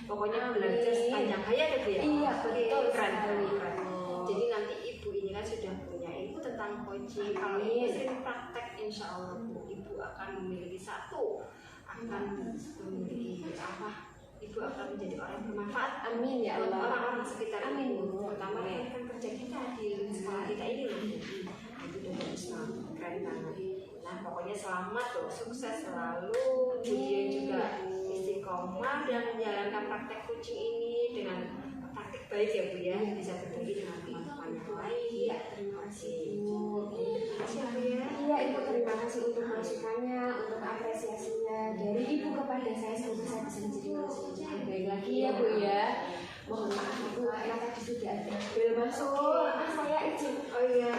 Pokoknya belajar sepanjang hayat ya Bu ya. Iya betul, keren. keren. Jadi nanti ibu ini kan sudah punya ilmu tentang coaching. Kalau ibu sering praktek, insya Allah Bu, ibu akan memiliki akan memiliki apa? Ibu akan menjadi orang yang bermanfaat. Amin ya Allah. Orang-orang sekitar Amin. ibu, terutama rekan kerja kita di sekolah kita ini loh. Itu udah bagus banget, keren banget. Nah pokoknya selamat loh, sukses selalu. Dia juga istiqomah dan menjalankan praktek coaching ini dengan praktik baik ya Bu ya, bisa berbagi dengan teman-teman yang lain. Iya, terima kasih Bu. Terima kasih ya Bu ya. Iya Ibu, terima kasih untuk masukannya, untuk apresiasinya dari Ibu kepada saya, semoga saya bisa menjadi manusia yang lebih baik lagi ya Bu ya. Mohon maaf Ibu, karena tadi sudah ada bel masuk. Saya izin Oh iya,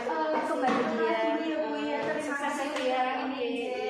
kembali dia. ya Bu ya. Terima kasih Bu ya. Ini.